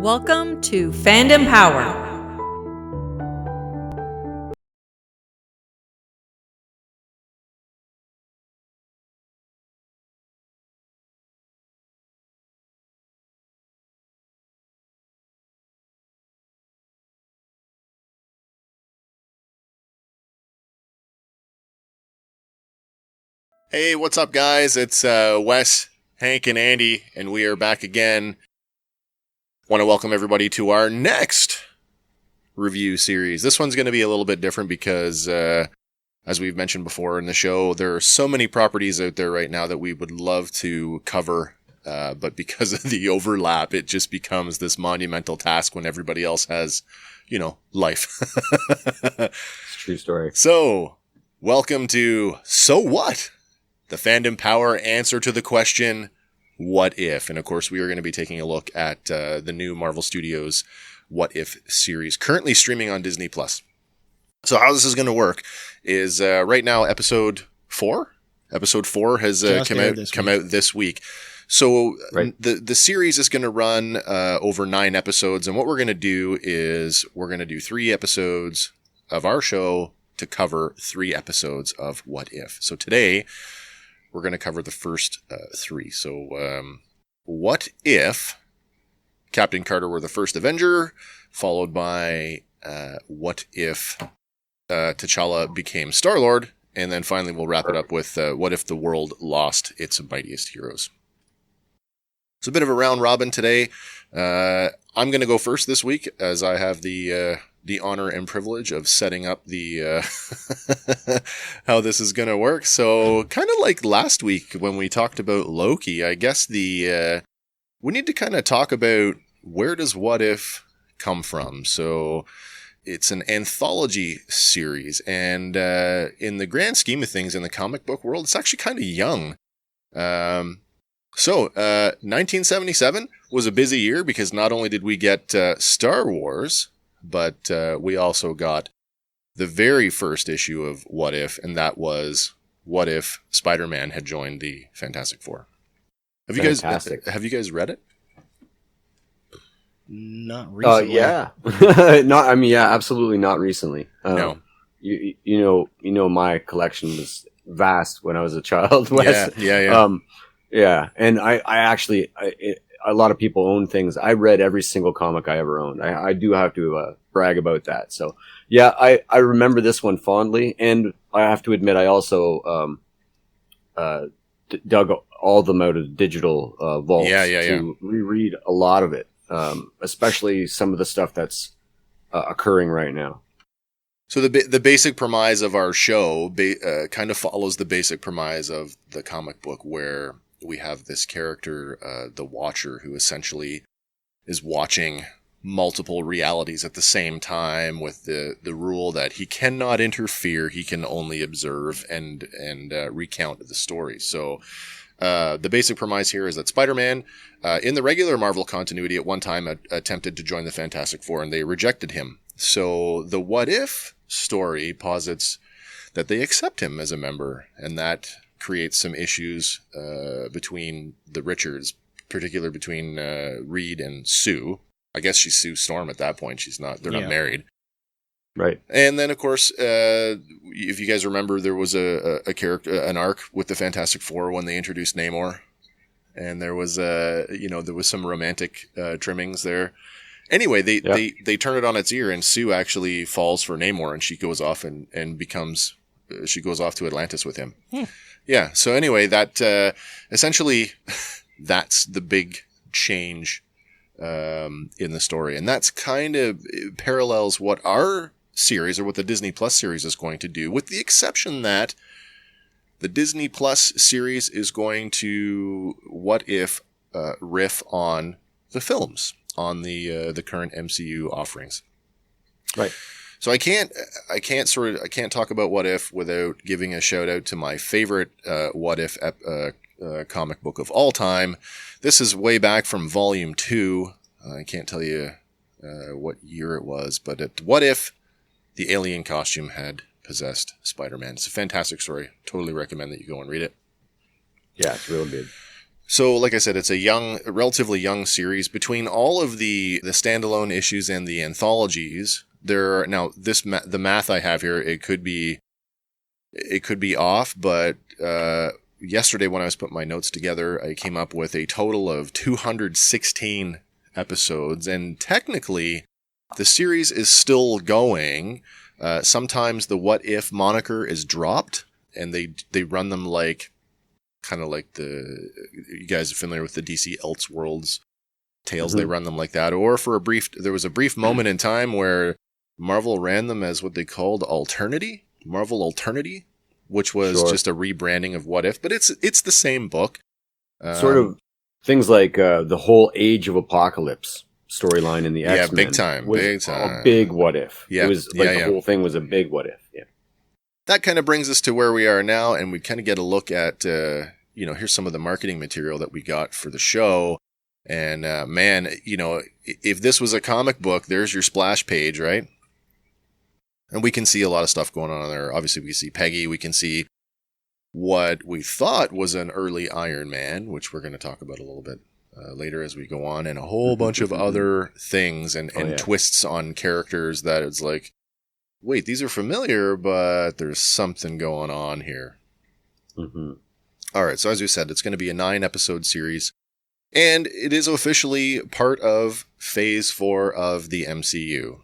Welcome to Fandom Power. Hey, what's up, guys? It's Wes, Hank, and Andy, and we are back again. Want to welcome everybody to our next review series. This one's going to be a little bit different because, as we've mentioned before in the show, there are so many properties out there right now that we would love to cover, but because of the overlap, it just becomes this monumental task when everybody else has, life. It's a true story. So, welcome to So What? The Fandom Power answer to the question, what if? And of course, we are going to be taking a look at the new Marvel Studios What If series, currently streaming on Disney+. So how this is going to work is right now, episode 4 has come out this week. So Right. the series is going to run over 9 episodes. And what we're going to do is we're going to do 3 episodes of our show to cover 3 episodes of What If. So today, we're going to cover the first 3. So, what if Captain Carter were the first Avenger, followed by what if T'Challa became Star-Lord, and then finally we'll wrap it up with what if the world lost its mightiest heroes. It's a bit of a round robin today. I'm going to go first this week, as I have the honor and privilege of setting up the how this is going to work. So kind of like last week when we talked about Loki, I guess we need to kind of talk about where does What If come from. So it's an anthology series, and in the grand scheme of things in the comic book world, it's actually kind of young. So 1977 was a busy year because not only did we get Star Wars, but we also got the very first issue of What If, and that was What If Spider-Man had joined the Fantastic Four. Have you guys read it? Not recently. Yeah. Absolutely not recently. No. You know, my collection was vast when I was a child. Wes. Yeah. And I actually, a lot of people own things. I read every single comic I ever owned. I do have to brag about that. So yeah, I remember this one fondly, and I have to admit I also dug all of them out of the digital vaults to reread a lot of it, especially some of the stuff that's occurring right now. So the basic premise of our show kind of follows the basic premise of the comic book, where we have this character, the Watcher, who essentially is watching multiple realities at the same time, with the rule that he cannot interfere, he can only observe and recount the story. So the basic premise here is that Spider-Man, in the regular Marvel continuity, at one time attempted to join the Fantastic Four, and they rejected him. So the What If story posits that they accept him as a member, and that creates some issues between the Richards, particularly between Reed and Sue. I guess she's Sue Storm at that point. They're not married. Right. And then, of course, if you guys remember, there was a character, an arc with the Fantastic Four when they introduced Namor. And there was, there was some romantic trimmings there. Anyway, they turn it on its ear, and Sue actually falls for Namor, and she goes off and she goes off to Atlantis with him. Yeah. So anyway, that essentially that's the big change in the story, and that's kind of parallels what our series, or what the Disney Plus series, is going to do, with the exception that the Disney Plus series is going to What If riff on the films, on the current MCU offerings. Right. So I can't talk about What If without giving a shout out to my favorite What If comic book of all time. This is way back from Volume 2. I can't tell you what year it was, but What If the alien costume had possessed Spider-Man. It's a fantastic story. Totally recommend that you go and read it. Yeah, it's real good. So, like I said, it's a relatively young series. Between all of the standalone issues and the anthologies, there are now the math I have here. It could be off, but yesterday when I was putting my notes together, I came up with a total of 216 episodes, and technically, the series is still going. Sometimes the What If moniker is dropped, and they run them like. Kind of like you guys are familiar with the DC Elseworlds tales. Mm-hmm. They run them like that. Or there was a brief moment in time where Marvel ran them as what they called Marvel Alternity, which was just a rebranding of What If, but it's the same book. Sort of things like the whole Age of Apocalypse storyline in the X-Men. Yeah, big time. A big What If. Yeah. It was the whole thing was a big What If. Yeah. That kind of brings us to where we are now, and we kind of get a look at, here's some of the marketing material that we got for the show. And man, if this was a comic book, there's your splash page, right? And we can see a lot of stuff going on there. Obviously, we can see Peggy. We can see what we thought was an early Iron Man, which we're going to talk about a little bit later as we go on, and a whole bunch of other things and twists on characters that it's like, wait, these are familiar, but there's something going on here. Mm-hmm. All right, so as we said, it's going to be a 9-episode series, and it is officially part of Phase 4 of the MCU.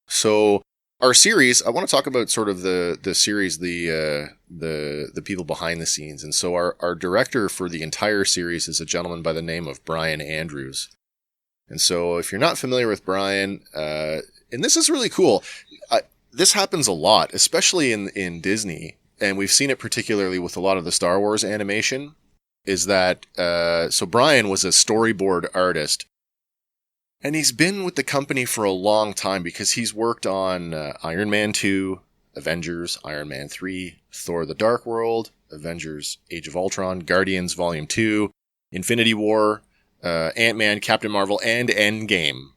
So our series, I want to talk about sort of the series, the people behind the scenes. And so our director for the entire series is a gentleman by the name of Brian Andrews. And so if you're not familiar with Brian, and this is really cool, this happens a lot, especially in Disney, and we've seen it particularly with a lot of the Star Wars animation, is that, so Brian was a storyboard artist, and he's been with the company for a long time because he's worked on Iron Man 2, Avengers, Iron Man 3, Thor the Dark World, Avengers Age of Ultron, Guardians Volume 2, Infinity War, Ant-Man, Captain Marvel, and Endgame.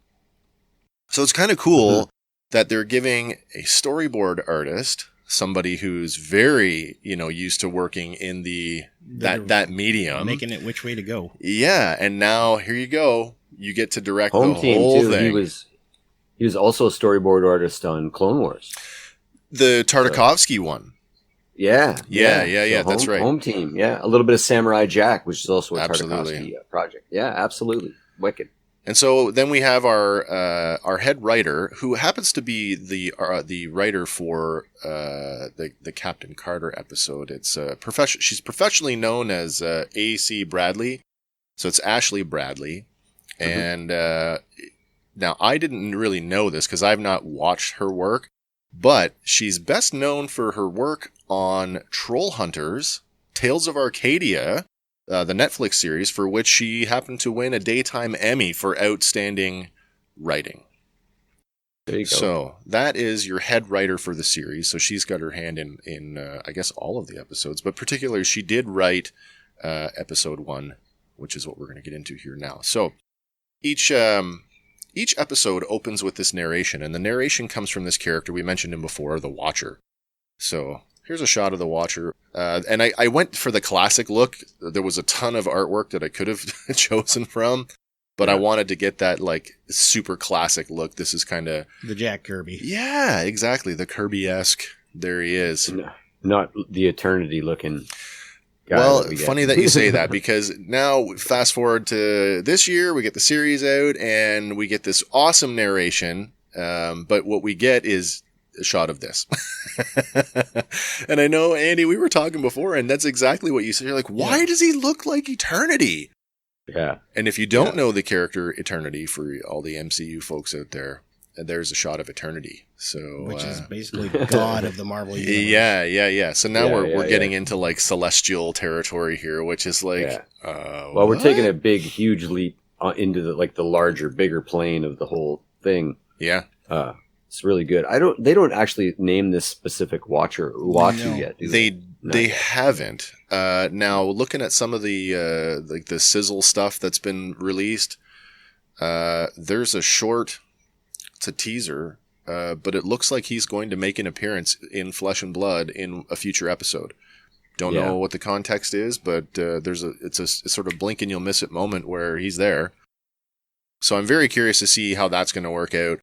So it's kind of cool that they're giving a storyboard artist, somebody who's very, used to working in that medium, making it which way to go. Yeah, and now here you go. You get to direct Home the Team whole too. thing. He was also a storyboard artist on Clone Wars, the Tartakovsky one. Yeah. So that's right. Home Team. Yeah, a little bit of Samurai Jack, which is also a Tartakovsky project. Yeah, absolutely, wicked. And so then we have our head writer, who happens to be the writer for the Captain Carter episode. It's she's professionally known as A.C. Bradley, so it's Ashley Bradley. And now I didn't really know this because I've not watched her work, but she's best known for her work on Troll Hunters, Tales of Arcadia, the Netflix series, for which she happened to win a Daytime Emmy for outstanding writing. There you go. So that is your head writer for the series. So she's got her hand in I guess all of the episodes, but particularly she did write episode 1, which is what we're going to get into here now. So each episode opens with this narration, and the narration comes from this character we mentioned him before, the Watcher. So here's a shot of the Watcher. And I went for the classic look. There was a ton of artwork that I could have chosen from, but I wanted to get that like super classic look. This is kind of the Jack Kirby. Yeah, exactly. The Kirby-esque. There he is. No, not the Eternity looking guy. Well, funny that you say that, because now fast forward to this year, we get the series out and we get this awesome narration. But what we get is a shot of this. And I know, Andy, we were talking before, and that's exactly what you said. You're like, why does he look like Eternity? Yeah. And if you don't know the character Eternity, for all the MCU folks out there, there's a shot of Eternity. So, which is basically God of the Marvel universe. Yeah. So now we're getting into like celestial territory here, which is like, well, we're taking a big, huge leap into the larger, bigger plane of the whole thing. Yeah. It's really good. They don't actually name this specific Watcher Uatu yet, do they? They haven't. Now, looking at some of the the sizzle stuff that's been released, there's a short. It's a teaser, but it looks like he's going to make an appearance in Flesh and Blood in a future episode. Don't know what the context is, but it's a sort of blink and you'll miss it moment where he's there. So I'm very curious to see how that's going to work out.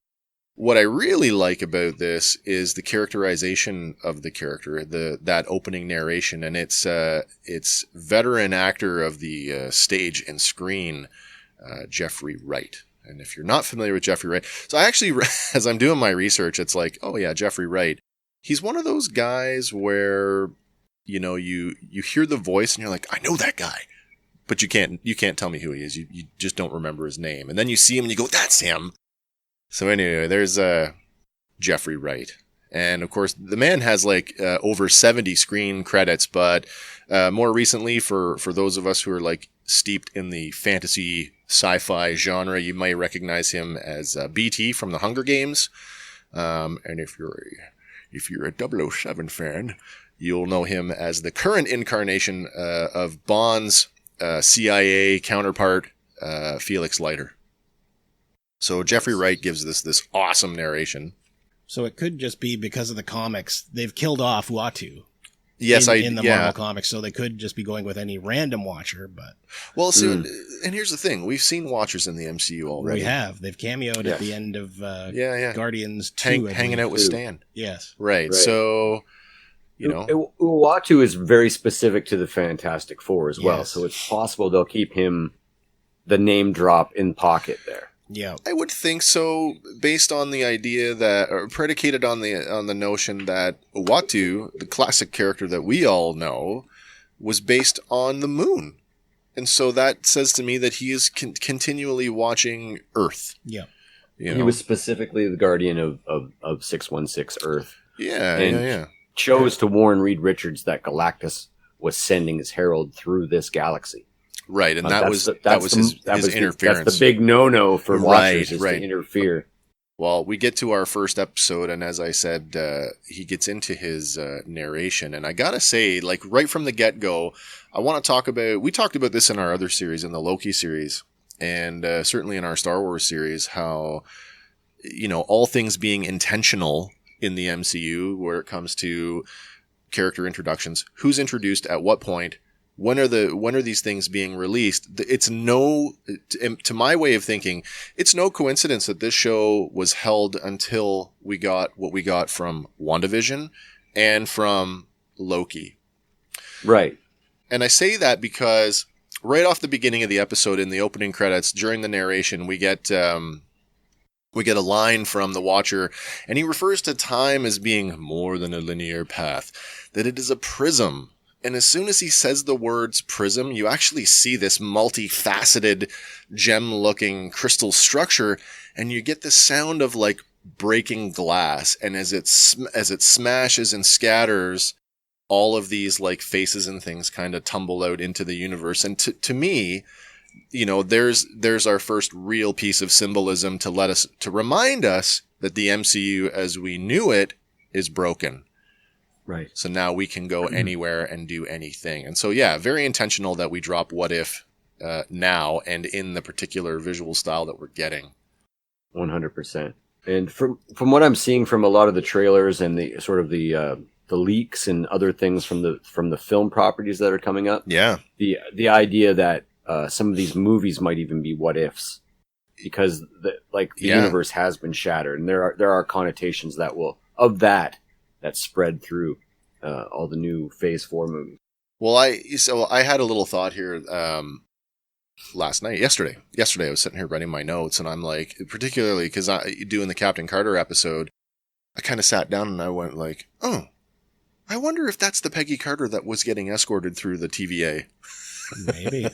What I really like about this is the characterization of the character, that opening narration, and it's veteran actor of the stage and screen, Jeffrey Wright. And if you're not familiar with Jeffrey Wright, so I actually, as I'm doing my research, it's like, oh yeah, Jeffrey Wright. He's one of those guys where, you know, you hear the voice and you're like, I know that guy, but you can't tell me who he is. You just don't remember his name, and then you see him and you go, that's him. So anyway, there's Jeffrey Wright. And of course, the man has like over 70 screen credits, but more recently, for those of us who are like steeped in the fantasy sci-fi genre, you might recognize him as BT from the Hunger Games. And if you're a 007 fan, you'll know him as the current incarnation of Bond's CIA counterpart, Felix Leiter. So Jeffrey Wright gives this awesome narration. So it could just be because of the comics. They've killed off Uatu. Yes, in the Marvel comics, so they could just be going with any random watcher. But well, so and here's the thing: we've seen watchers in the MCU already. We have. They've cameoed at the end of Guardians 2, hanging out with Stan. Yes, right. So you know, Uatu is very specific to the Fantastic Four as well. Yes. So it's possible they'll keep him the name drop in pocket there. Yeah, I would think so, based on the idea that, or predicated on the notion that Uatu, the classic character that we all know, was based on the moon, and so that says to me that he is continually watching Earth. Yeah, You know? He was specifically the guardian of 616 Earth. Yeah, and chose to warn Reed Richards that Galactus was sending his herald through this galaxy. Right, and that was his interference. That's the big no-no for watchers is to interfere. Well, we get to our first episode, and as I said, he gets into his narration, and I gotta say, like right from the get-go, I want to talk about. We talked about this in our other series, in the Loki series, and certainly in our Star Wars series, how all things being intentional in the MCU, where it comes to character introductions, who's introduced at what point. When are these things being released? It's to my way of thinking, it's no coincidence that this show was held until we got what we got from WandaVision and from Loki. Right. And I say that because right off the beginning of the episode, in the opening credits, during the narration, we get a line from the Watcher, and he refers to time as being more than a linear path, that it is a prism. And as soon as he says the words prism, you actually see this multifaceted, gem-looking crystal structure, and you get the sound of like breaking glass. And as it smashes and scatters, all of these like faces and things kind of tumble out into the universe. And to me, there's our first real piece of symbolism to remind us that the MCU as we knew it is broken. Right. So now we can go anywhere and do anything. And so, yeah, very intentional that we drop What If now and in the particular visual style that we're getting. 100%. And from what I'm seeing from a lot of the trailers and the sort of the leaks and other things from the film properties that are coming up, yeah, the idea that some of these movies might even be what ifs, because the universe has been shattered, and there are connotations that spread through all the new Phase 4 movies. Well, I had a little thought here yesterday I was sitting here writing my notes, and I'm like, particularly because doing the Captain Carter episode, I kind of sat down and I went like, oh, I wonder if that's the Peggy Carter that was getting escorted through the TVA. Maybe.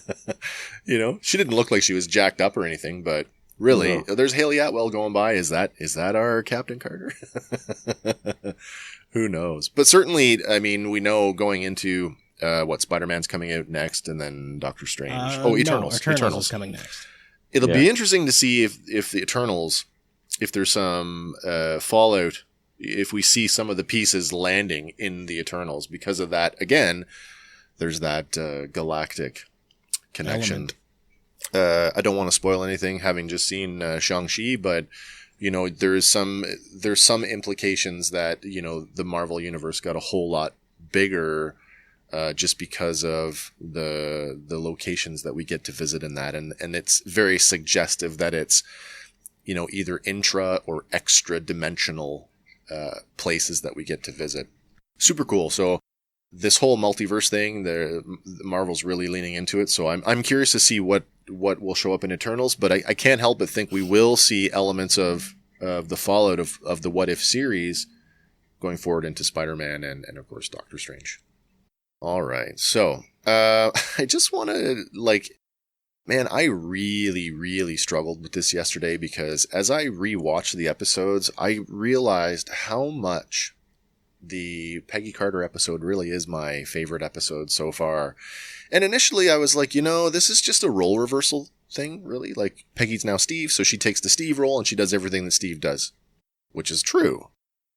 She didn't look like she was jacked up or anything, but really, there's Haley Atwell going by. Is that our Captain Carter? Who knows? But certainly, I mean, we know going into Spider-Man's coming out next, and then Doctor Strange. Eternals. Eternals is coming next. It'll be interesting to see if the Eternals, if there's some fallout, if we see some of the pieces landing in the Eternals because of that. Again, there's that galactic connection. I don't want to spoil anything, having just seen Shang-Chi, but there's some implications that the Marvel universe got a whole lot bigger just because of the locations that we get to visit in that. And it's very suggestive that it's, you know, either intra or extra dimensional places that we get to visit. Super cool. So this whole multiverse thing, the Marvel's really leaning into it. So I'm curious to see what will show up in Eternals, but I can't help but think we will see elements of the fallout of the What If series going forward into Spider-Man and of course Doctor Strange. All right. So I just want to man, I really, really struggled with this yesterday because as I rewatched the episodes, I realized how much the Peggy Carter episode really is my favorite episode so far. And initially I was like, you know, this is just a role reversal thing, really. Like, Peggy's now Steve, so she takes the Steve role and she does everything that Steve does, which is true.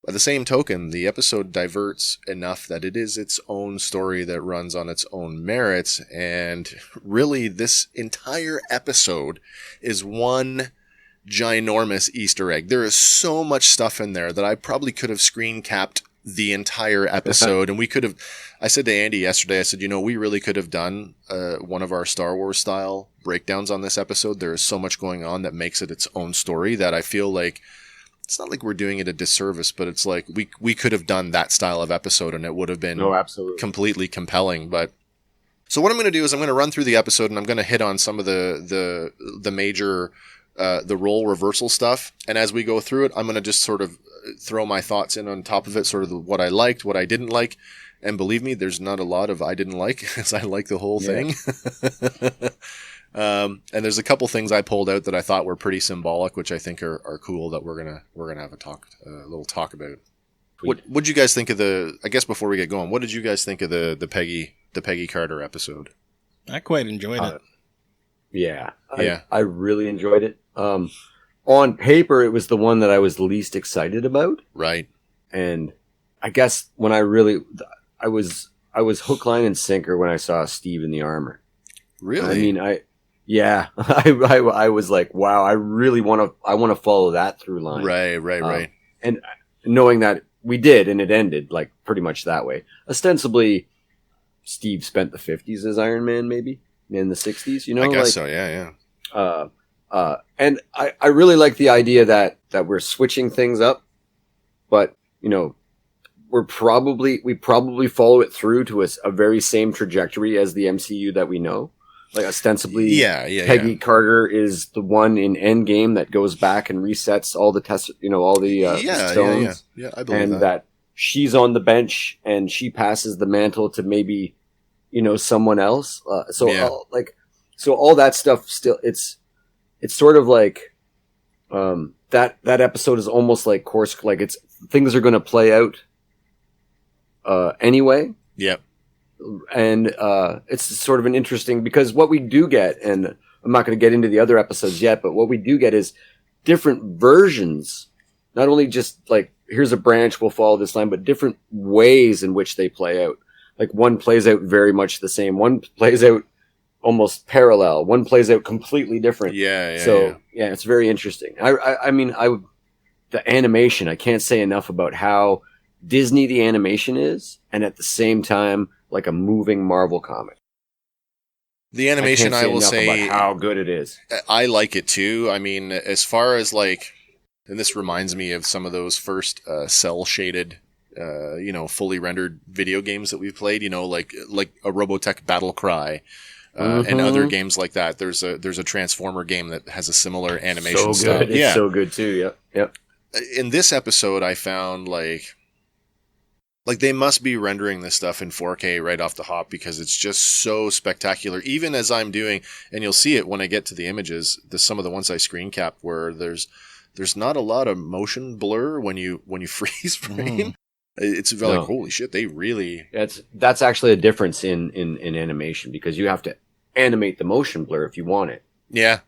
By the same token, the episode diverts enough that it is its own story that runs on its own merits, and really this entire episode is one ginormous Easter egg. There is so much stuff in there that I probably could have screen capped the entire episode, and we could have, I said to Andy yesterday, I said, you know, we really could have done one of our Star Wars style breakdowns on this episode. There is so much going on that makes it its own story that I feel like it's not like we're doing it a disservice, but it's like we could have done that style of episode and it would have been completely compelling. But so what I'm going to do is I'm going to run through the episode and I'm going to hit on some of the major the role reversal stuff. And as we go through it, I'm going to just sort of throw my thoughts in on top of it, sort of what I liked, what I didn't like. And believe me, there's not a lot of I didn't like, because I like the whole thing. And there's a couple things I pulled out that I thought were pretty symbolic, which I think are cool that we're gonna have a little talk about. What'd you guys think of I guess before we get going, what did you guys think of the Peggy Carter episode? I quite enjoyed it. Yeah. I really enjoyed it. On paper, it was the one that I was least excited about. Right. And I guess when I was hook, line, and sinker when I saw Steve in the armor. Really? I mean, I was like, wow, I really want to follow that through line. Right. And knowing that we did, and it ended like pretty much that way. Ostensibly, Steve spent the 50s as Iron Man, maybe in the 60s. You know, I guess so. Yeah. And I really like the idea that we're switching things up, but you know, we probably follow it through to a very same trajectory as the MCU that we know. Like ostensibly, Peggy Carter is the one in Endgame that goes back and resets all the stones. Yeah, I believe and that she's on the bench and she passes the mantle to maybe, you know, someone else. So all that stuff still it's sort of like that episode is almost like it's things are going to play out anyway. Yep. And it's sort of an interesting, because what we do get, and I'm not going to get into the other episodes yet, but what we do get is different versions, not only just like here's a branch, we'll follow this line, but different ways in which they play out. Like one plays out very much the same, one plays out almost parallel, one plays out completely different. So it's very interesting. I mean, the animation, I can't say enough about how Disney the animation is, and at the same time like a moving Marvel comic. The animation, I will say, how good it is. I like it too. I mean, as far as like, and this reminds me of some of those first cell shaded, fully rendered video games that we've played. You know, like a Robotech Battle Cry. And other games like that. There's a Transformer game that has a similar animation style. It's so good too. Yep. In this episode, I found like they must be rendering this stuff in 4K right off the hop, because it's just so spectacular. Even as I'm doing, and you'll see it when I get to the images, some of the ones I screen cap, where there's not a lot of motion blur when you freeze frame. It's like, holy shit, they really... That's actually a difference in animation, because you have to animate the motion blur if you want it. Yeah.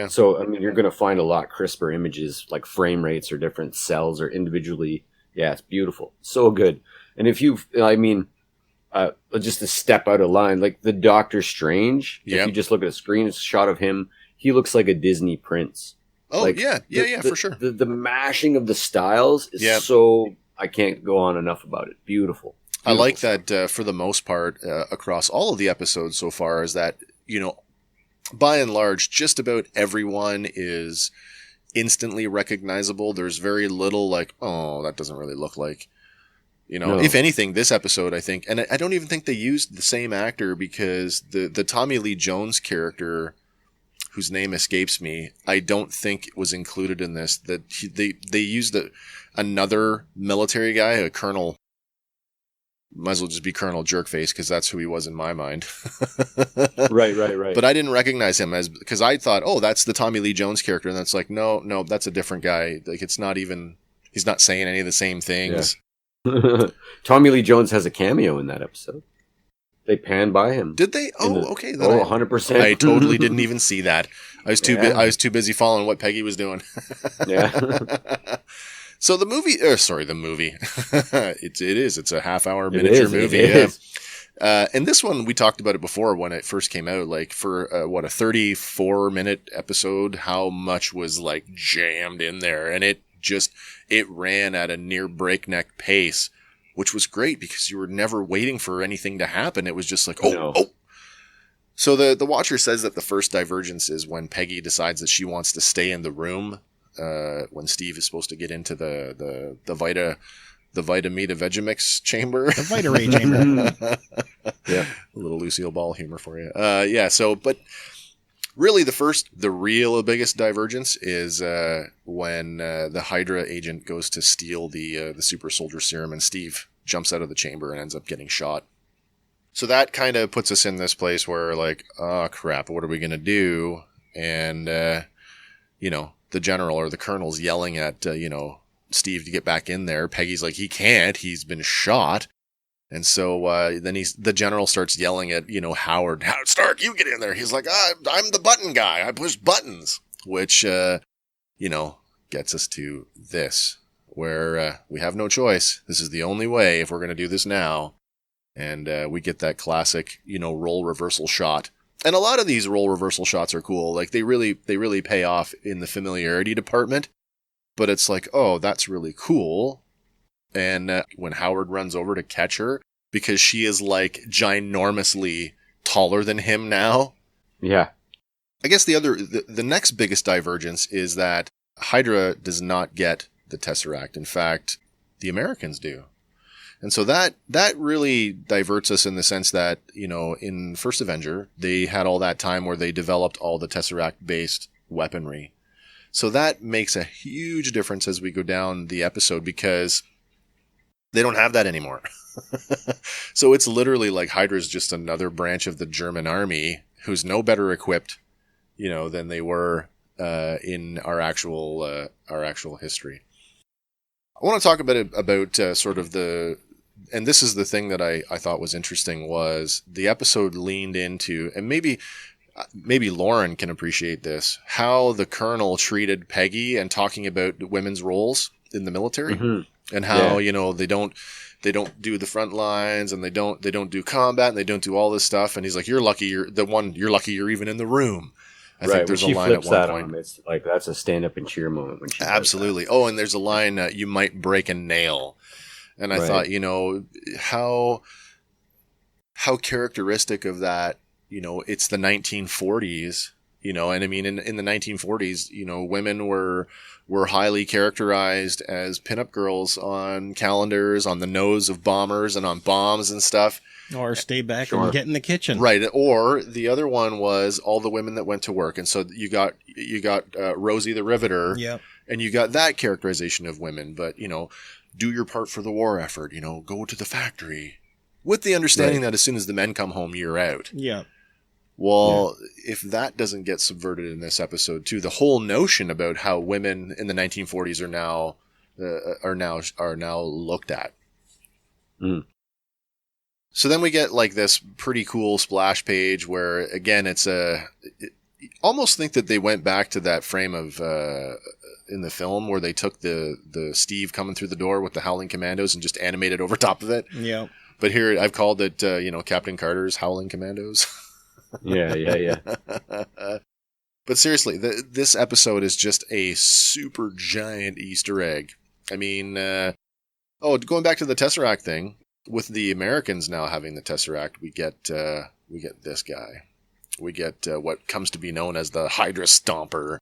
So, I mean, you're going to find a lot crisper images, like frame rates or different cells or individually. Yeah, it's beautiful. So good. And if just a step out of line, like the Doctor Strange, if you just look at a screen, it's a shot of him. He looks like a Disney prince. Oh, like, for sure. The mashing of the styles is so... I can't go on enough about it. Beautiful. I like that for the most part across all of the episodes so far is that, by and large, just about everyone is instantly recognizable. There's very little like, oh, that doesn't really look like, No. If anything, this episode, I think, and I don't even think they used the same actor because the Tommy Lee Jones character, whose name escapes me, I don't think was included in this. That they used another military guy, a colonel. Might as well just be Colonel Jerkface because that's who he was in my mind. Right. But I didn't recognize him because I thought, oh, that's the Tommy Lee Jones character, and that's like, no, that's a different guy. Like it's not even. He's not saying any of the same things. Yeah. Tommy Lee Jones has a cameo in that episode. They pan by him. Did they? Oh, okay. Then 100%. I totally didn't even see that. I was too busy following what Peggy was doing. Yeah. So the movie. It's a half-hour miniature movie. Yeah. And this one we talked about it before when it first came out. Like for a 34-minute episode, how much was like jammed in there, and it ran at a near breakneck pace. Which was great because you were never waiting for anything to happen. It was just like, oh. So the Watcher says that the first divergence is when Peggy decides that she wants to stay in the room when Steve is supposed to get into the Vitamita Vegemix chamber. The Vitaray chamber. Yeah. A little Lucille Ball humor for you. But really the biggest divergence is when the Hydra agent goes to steal the super soldier serum and Steve jumps out of the chamber and ends up getting shot. So that kind of puts us in this place where like, oh crap, what are we going to do? And, the general or the colonel's yelling at, Steve to get back in there. Peggy's like, he can't, he's been shot. And so then the general starts yelling at, Howard Stark, you get in there. He's like, I'm the button guy. I push buttons, which, gets us to this, where we have no choice. This is the only way if we're going to do this now. And we get that classic, role reversal shot. And a lot of these role reversal shots are cool. Like they really pay off in the familiarity department. But it's like, oh, that's really cool. And when Howard runs over to catch her, because she is like ginormously taller than him now. Yeah. I guess the next biggest divergence is that Hydra does not get the Tesseract. In fact, the Americans do. And so that really diverts us in the sense that, in First Avenger, they had all that time where they developed all the Tesseract-based weaponry. So that makes a huge difference as we go down the episode because they don't have that anymore. So it's literally like Hydra's just another branch of the German army who's no better equipped, than they were in our actual history. I want to talk about sort of and this is the thing that I thought was interesting was the episode leaned into, and maybe Lauren can appreciate this, how the colonel treated Peggy and talking about women's roles in the military. Mm-hmm. And how, they don't do the front lines and they don't do combat and they don't do all this stuff. And he's like, you're lucky you're even in the room. I think there's a line at one point. It's like, that's a stand up and cheer moment when she absolutely. Oh, and there's a line, you might break a nail. And I thought, how characteristic of that, it's the 1940s, and I mean, in the 1940s, women were highly characterized as pinup girls on calendars, on the nose of bombers and on bombs and stuff. Or stay back and get in the kitchen. Right. Or the other one was all the women that went to work. And so you got Rosie the Riveter. Yep. And you got that characterization of women. But, do your part for the war effort, go to the factory. With the understanding that as soon as the men come home, you're out. Yeah. Well, if that doesn't get subverted in this episode too, the whole notion about how women in the 1940s are now looked at. Mm. So then we get like this pretty cool splash page where again almost think that they went back to that frame of in the film where they took the Steve coming through the door with the Howling Commandos and just animated over top of it. Yeah. But here I've called it Captain Carter's Howling Commandos. Yeah. But seriously, this episode is just a super giant Easter egg. I mean, going back to the Tesseract thing, with the Americans now having the Tesseract, we get this guy. We get what comes to be known as the Hydra Stomper,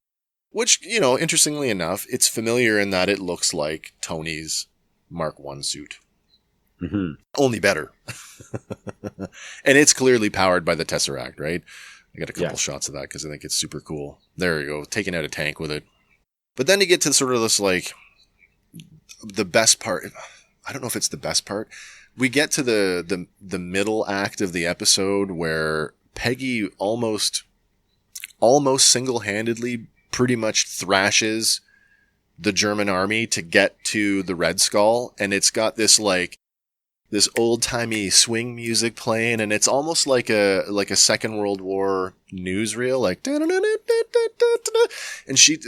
which, you know, interestingly enough, it's familiar in that it looks like Tony's Mark I suit. Mm-hmm. Only better. And it's clearly powered by the Tesseract, right? I got a couple shots of that because I think it's super cool. There you go, taking out a tank with it. But then you get to sort of this, like, the best part. I don't know if it's the best part. We get to the middle act of the episode where Peggy almost single-handedly pretty much thrashes the German army to get to the Red Skull, and it's got this old-timey swing music playing, and it's almost like a Second World War newsreel, like, and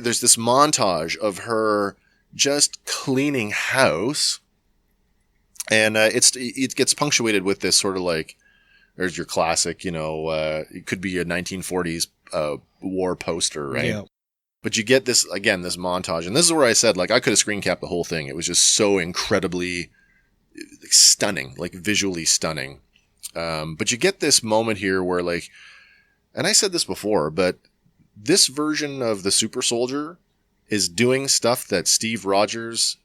there's this montage of her just cleaning house. And it gets punctuated with this sort of like, there's your classic, you know, it could be a 1940s war poster, right? Yeah. But you get this montage. And this is where I said, like, I could have screen capped the whole thing. It was just so incredibly stunning, like visually stunning. But you get this moment here where, like, and I said this before, but this version of the super soldier is doing stuff that Steve Rogers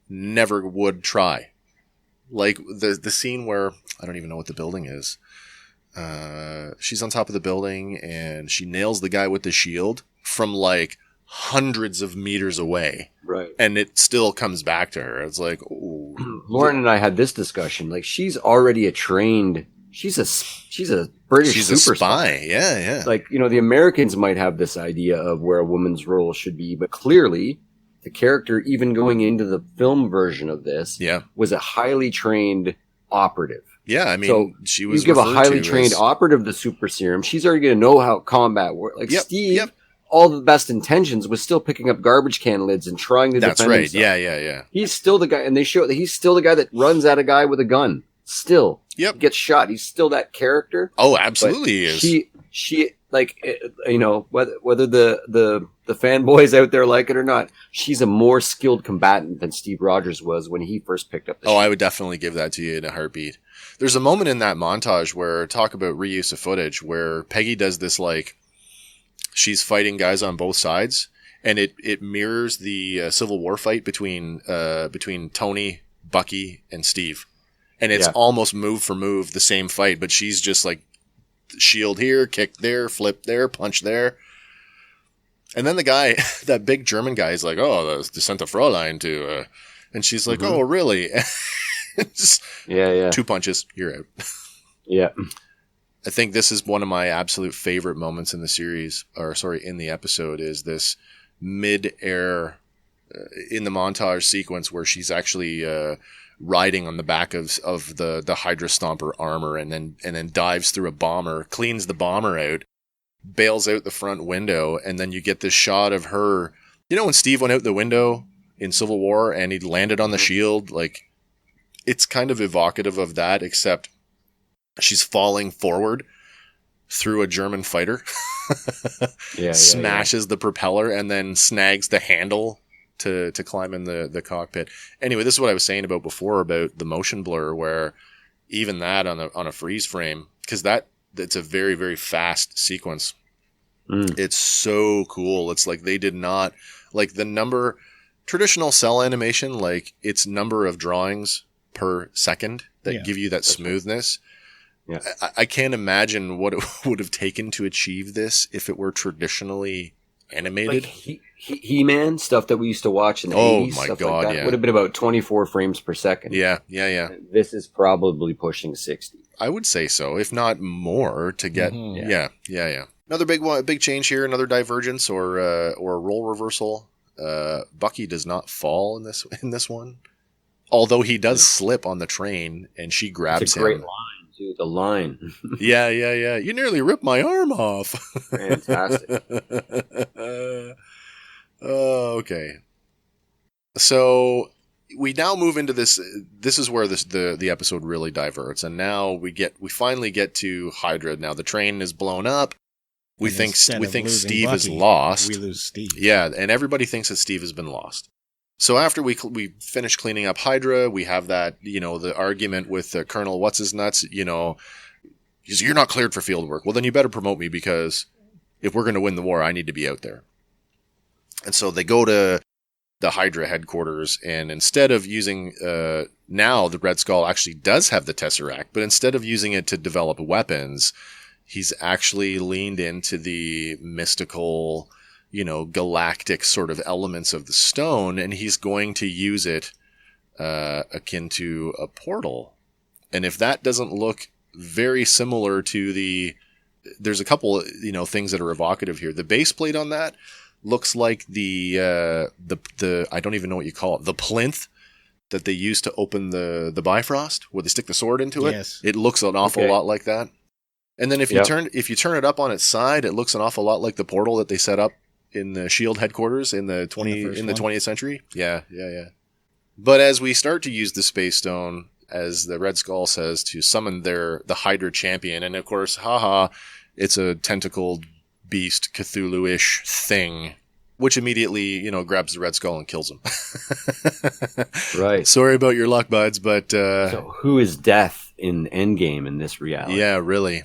never would try. Like the scene where, I don't even know what the building is. She's on top of the building and she nails the guy with the shield from like hundreds of meters away. Right. And it still comes back to her. It's like, ooh. Lauren and I had this discussion. Like, she's already she's a British super spy. Yeah. Like, you know, the Americans might have this idea of where a woman's role should be, but clearly the character, even going into the film version of this, was a highly trained operative. Yeah, I mean, so she was. You give a highly trained operative the super serum, she's already going to know how combat works. Like, Steve, all the best intentions, was still picking up garbage can lids and trying to defend himself. Yeah. He's still the guy, and they show that he's still the guy that runs at a guy with a gun. Still, gets shot. He's still that character. Oh, absolutely, he is. She, like, you know, whether the fanboys out there like it or not, she's a more skilled combatant than Steve Rogers was when he first picked up the I would definitely give that to you in a heartbeat. There's a moment in that montage where, talk about reuse of footage, where Peggy does this, like, she's fighting guys on both sides, and it mirrors the Civil War fight between Tony, Bucky, and Steve. And it's almost move for move the same fight, but she's just like, shield here, kick there, flip there, punch there. And then the guy, that big German guy, is like, oh, the Santa Fräulein to, and she's like, oh, really? Just 2 punches, you're out. Yeah. I think this is one of my absolute favorite moments in the series, in the episode, is this mid-air, in the montage sequence where she's actually, riding on the back of the Hydra Stomper armor and then dives through a bomber, cleans the bomber out, bails out the front window, and then you get this shot of her. You know when Steve went out the window in Civil War and he landed on the shield? Like, it's kind of evocative of that, except she's falling forward through a German fighter. Smashes the propeller and then snags the handle to climb in the cockpit. Anyway, this is what I was saying about before about the motion blur, where even that on a freeze frame, because that's a very, very fast sequence. It's so cool. It's like they did not, like, the number, traditional cell animation, like, it's number of drawings per second that give you that smoothness. Yeah. I can't imagine what it would have taken to achieve this if it were traditionally animated. Like He-Man stuff that we used to watch in the 80s, my stuff God, like that, would have been about 24 frames per second. Yeah. This is probably pushing 60. I would say so, if not more, to get. Yeah. Another big change here, another divergence or a role reversal. Bucky does not fall in this one, although he does slip on the train, and she grabs it's a him. great line, too. The line. Yeah. You nearly ripped my arm off. Fantastic. Okay. So we now move into this. This is where the episode really diverts, and now we finally get to Hydra. Now the train is blown up. We think Steve Bucky, is lost. We lose Steve. Yeah, and everybody thinks that Steve has been lost. So after we finish cleaning up Hydra, we have that, the argument with Colonel What's-His-Nuts, he's, you're not cleared for field work. Well, then you better promote me, because if we're going to win the war, I need to be out there. And so they go to the Hydra headquarters, and instead of using, now the Red Skull actually does have the Tesseract, but instead of using it to develop weapons, he's actually leaned into the mystical, galactic sort of elements of the stone, and he's going to use it akin to a portal. And if that doesn't look very similar to there's a couple, things that are evocative here. The base plate on that looks like the I don't even know what you call it, the plinth that they use to open the Bifrost, where they stick the sword into it. Yes. It looks an awful lot like that. And then if you turn it up on its side, it looks an awful lot like the portal that they set up in the SHIELD headquarters in the 20th century. Yeah. But as we start to use the Space Stone, as the Red Skull says, to summon the Hydra champion, and of course, it's a tentacled beast, Cthulhu-ish thing, which immediately, grabs the Red Skull and kills him. Right. Sorry about your luck, buds, but... so who is Death in Endgame in this reality? Yeah, really.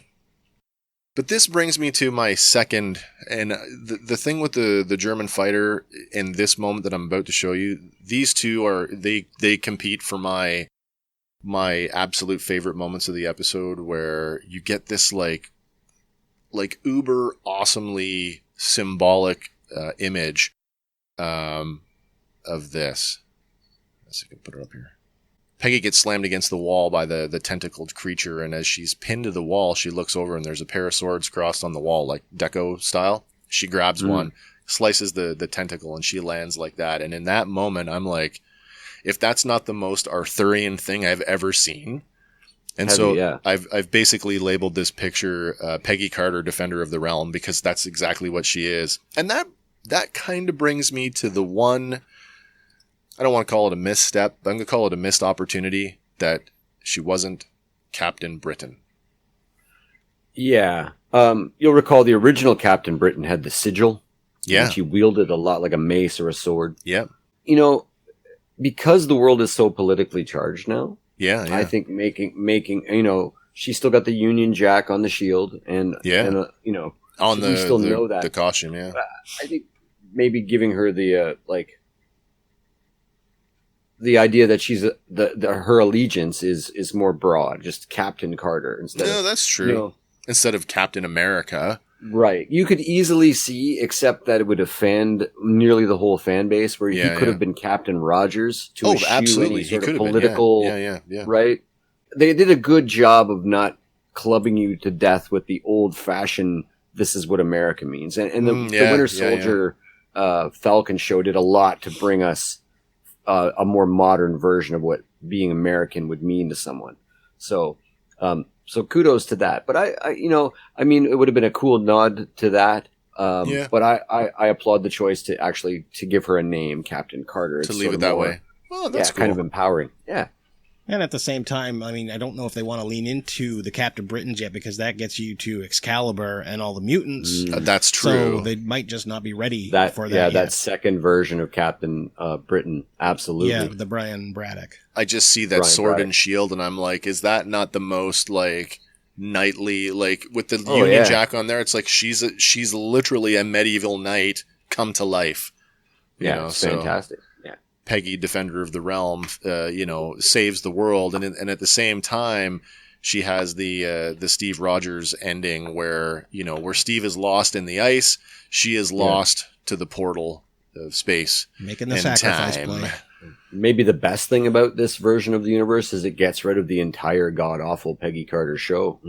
But this brings me to my second, and the thing with the German fighter in this moment that I'm about to show you, these two they compete for my absolute favorite moments of the episode, where you get this like uber awesomely symbolic image of this. Let's see if I can put it up here. Peggy gets slammed against the wall by the tentacled creature, and as she's pinned to the wall, she looks over and there's a pair of swords crossed on the wall, like Deco style. She grabs one, slices the tentacle, and she lands like that. And in that moment, I'm like, if that's not the most Arthurian thing I've ever seen. And I've basically labeled this picture Peggy Carter, Defender of the Realm, because that's exactly what she is. And that kind of brings me to the one, I don't want to call it a misstep, but I'm going to call it a missed opportunity, that she wasn't Captain Britain. Yeah. You'll recall the original Captain Britain had the sigil. Yeah. And she wielded a lot like a mace or a sword. Yeah. Because the world is so politically charged now. Yeah. I think making she's still got the Union Jack on the shield, and on we still know that the costume. Yeah. I think maybe giving her the the idea that she's her allegiance is more broad, just Captain Carter instead. No, that's true. Instead of Captain America. Right. You could easily see, except that it would offend nearly the whole fan base, where he could have been Captain Rogers to eschew absolutely. any sort he of political. Yeah. Right. They did a good job of not clubbing you to death with the old-fashioned "this is what America means," and the Winter Soldier Falcon show did a lot to bring us a more modern version of what being American would mean to someone. So kudos to that. But I mean, it would have been a cool nod to that. But I applaud the choice to give her a name, Captain Carter. To leave it that way. Oh, that's cool. Kind of empowering. Yeah. And at the same time, I mean, I don't know if they want to lean into the Captain Britons yet, because that gets you to Excalibur and all the mutants. That's true. So they might just not be ready for that yet. That second version of Captain Britain. Absolutely. Yeah, the Brian Braddock. I just see that sword and shield, and I'm like, is that not the most like knightly, like with the Union Jack on there? It's like she's literally a medieval knight come to life. It's fantastic. Peggy, Defender of the Realm, saves the world, and at the same time, she has the Steve Rogers ending where Steve is lost in the ice, she is lost to the portal of space, making the sacrifice play. Maybe the best thing about this version of the universe is it gets rid of the entire god-awful Peggy Carter show.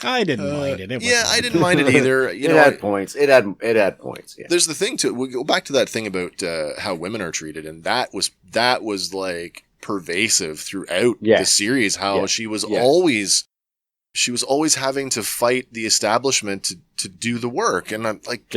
I didn't mind it. I didn't mind it either. It had points. It had points. Yeah. There's the thing too. We go back to that thing about how women are treated, and that was like pervasive throughout the series. How she was always having to fight the establishment to do the work, and I'm like,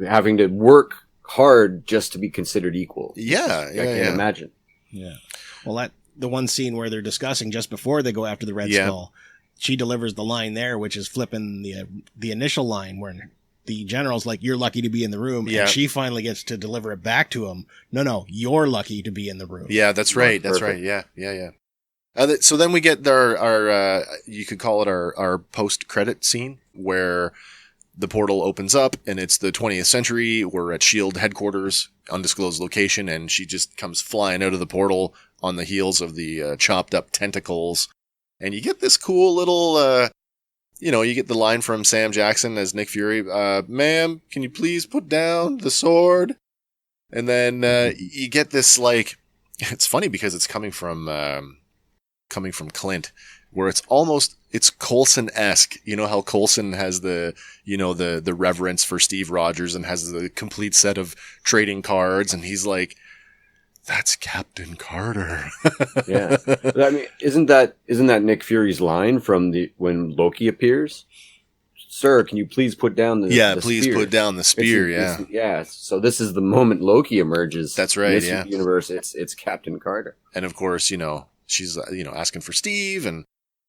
having to work hard just to be considered equal. Yeah, I can't imagine. Yeah. Well, the one scene where they're discussing just before they go after the Red Skull, she delivers the line there, which is flipping the initial line where the general's like, you're lucky to be in the room. Yeah. And she finally gets to deliver it back to him. No, you're lucky to be in the room. Yeah, that's right. That's Perfect. right. Yeah. So then we get our you could call it our post-credit scene where the portal opens up and it's the 20th century. We're at S.H.I.E.L.D. headquarters, undisclosed location, and she just comes flying out of the portal on the heels of the chopped up tentacles. And you get this cool little, you get the line from Sam Jackson as Nick Fury, ma'am, can you please put down the sword? And then you get this, like, it's funny because it's coming from Clint, where it's Coulson-esque. You know how Coulson has the reverence for Steve Rogers and has the complete set of trading cards, and he's like, that's Captain Carter. Yeah. I mean, isn't that Nick Fury's line from when Loki appears? Sir, can you please put down the please spear? put down the spear. Yeah. So this is the moment Loki emerges. That's right. In this yeah. universe, it's Captain Carter. And of course, she's asking for Steve, and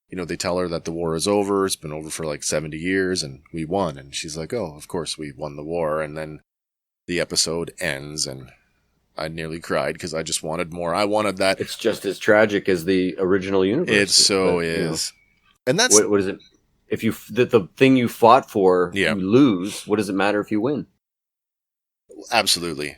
they tell her that the war is over. It's been over for like 70 years, and we won. And she's like, "Oh, of course we won the war." And then the episode ends, and I nearly cried because I just wanted more. I wanted that. It's just as tragic as the original universe. It so is. And that's what is it? If the thing you fought for, Yeah. you lose. What does it matter if you win? absolutely.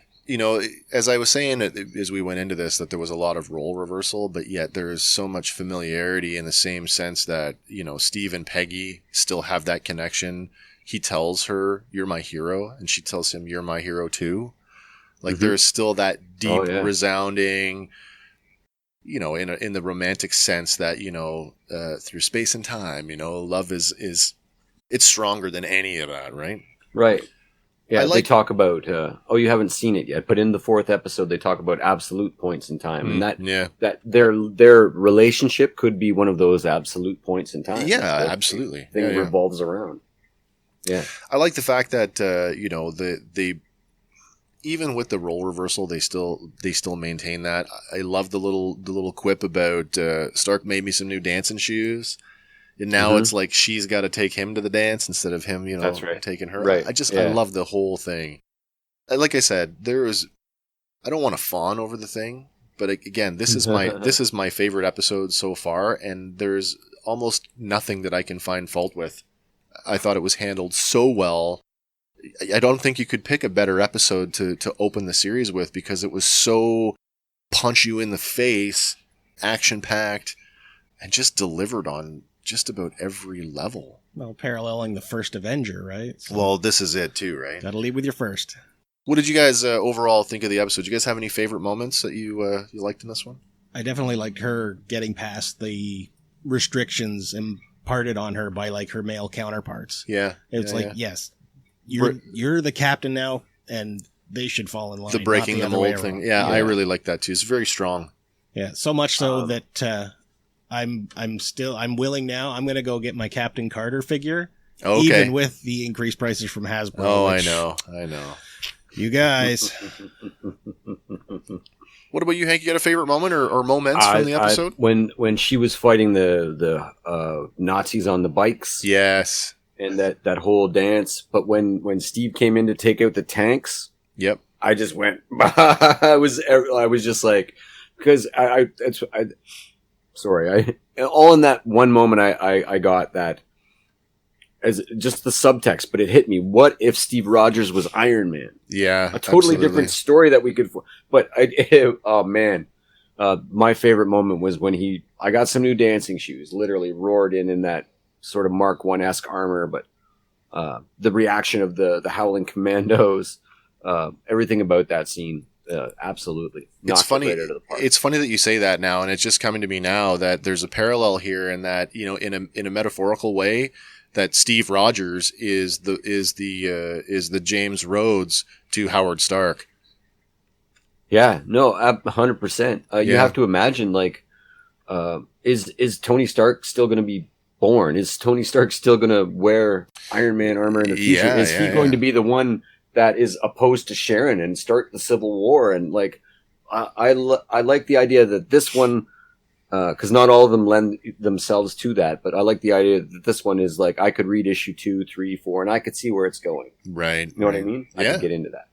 As I was saying as we went into this, that there was a lot of role reversal, but yet there is so much familiarity in the same sense that, Steve and Peggy still have that connection. He tells her, "You're my hero," and she tells him, "You're my hero too." Like there is still that deep, resounding, in the romantic sense that, through space and time, love is it's stronger than any of that, right? Right. Yeah, they talk about, you haven't seen it yet, but in the 4th episode, they talk about absolute points in time. And that their relationship could be one of those absolute points in time. Yeah, absolutely. Thing revolves around. Yeah. I like the fact that, they even with the role reversal, they still maintain that. I love the little quip about, Stark made me some new dancing shoes. And now it's like she's got to take him to the dance instead of him, That's right. taking her. Right. I love the whole thing. Like I said, I don't want to fawn over the thing, but again, this is my favorite episode so far, and there's almost nothing that I can find fault with. I thought it was handled so well. I don't think you could pick a better episode to open the series with, because it was so punch you in the face, action packed, and just delivered on just about every level. Well, paralleling the first Avenger, right? So well, this is it too, right? gotta lead with your first. What did you guys overall think of the episode? Did you guys have any favorite moments that you liked in this one? I definitely liked her getting past the restrictions imparted on her by like her male counterparts. Yeah. It's yes, you're the captain now, and they should fall in line. The breaking the mold thing. Yeah, I really like that too. It's very strong. Yeah, so much so that I'm willing now. I'm gonna go get my Captain Carter figure, even with the increased prices from Hasbro. Oh, I know. You guys. What about you, Hank? You got a favorite moment or moments from the episode? When she was fighting the Nazis on the bikes. Yes. And that whole dance. But when Steve came in to take out the tanks. Yep. I just went. I was just like, because all in that one moment I got that as just the subtext, but it hit me. What if Steve Rogers was Iron Man? Yeah, a totally different story that we could. But oh man, my favorite moment was when I got some new dancing shoes. Literally roared in that sort of Mark I-esque armor, but the reaction of the Howling Commandos, everything about that scene. Absolutely. It's funny. It's funny that you say that now, and it's just coming to me now that there's a parallel here, in that in a metaphorical way, that Steve Rogers is the James Rhodes to Howard Stark. Yeah, no, 100%. You have to imagine, like, is Tony Stark still going to be born? Is Tony Stark still going to wear Iron Man armor in the future? Is he going to be the one that is opposed to Sharon and start the Civil War? And like, I like the idea that this one because not all of them lend themselves to that. But I like the idea that this one is like I could read issue 2, 3, 4, and I could see where it's going. Right. You know what I mean? I could get into that.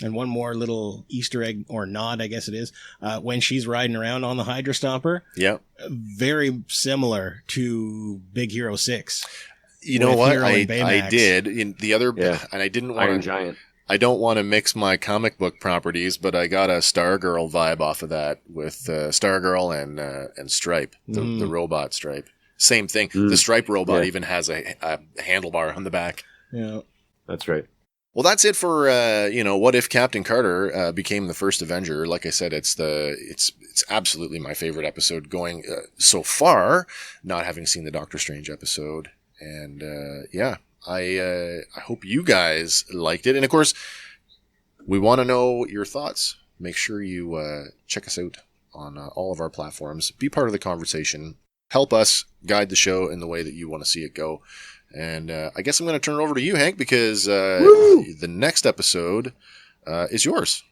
And one more little Easter egg or nod, I guess it is, when she's riding around on the Hydra Stomper. Yep. Very similar to Big Hero 6. You know what? I did. In the other, and I didn't want Iron Giant. I don't want to mix my comic book properties, but I got a Stargirl vibe off of that with Stargirl and Stripe, the robot Stripe. Same thing. The Stripe robot even has a handlebar on the back. Yeah, that's right. Well, that's it for what if Captain Carter became the first Avenger. Like I said, it's absolutely my favorite episode going so far. Not having seen the Doctor Strange episode, and I hope you guys liked it. And of course, we want to know your thoughts. Make sure you check us out on all of our platforms. Be part of the conversation. Help us guide the show in the way that you want to see it go. And I guess I'm going to turn it over to you, Hank, because the next episode is yours.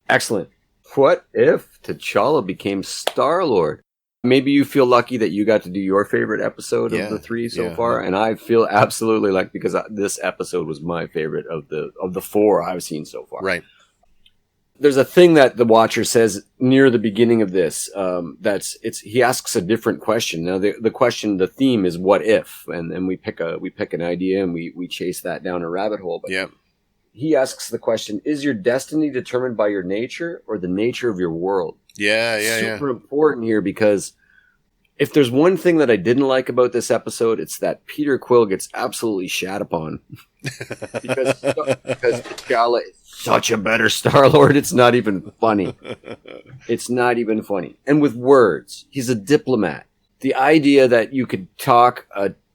Excellent. What if T'Challa became Star-Lord? Maybe you feel lucky that you got to do your favorite episode of the 3 so far, and I feel absolutely lucky because this episode was my favorite of the 4 I've seen so far. Right. There's a thing that the Watcher says near the beginning of this. He asks a different question. Now the theme is what if, and we pick an idea and we chase that down a rabbit hole. But he asks the question: is your destiny determined by your nature or the nature of your world? Super important here, because if there's one thing that I didn't like about this episode, it's that Peter Quill gets absolutely shat upon because T'Challa is such a better Star-Lord. It's not even funny. It's not even funny. And with words, he's a diplomat. The idea that you could talk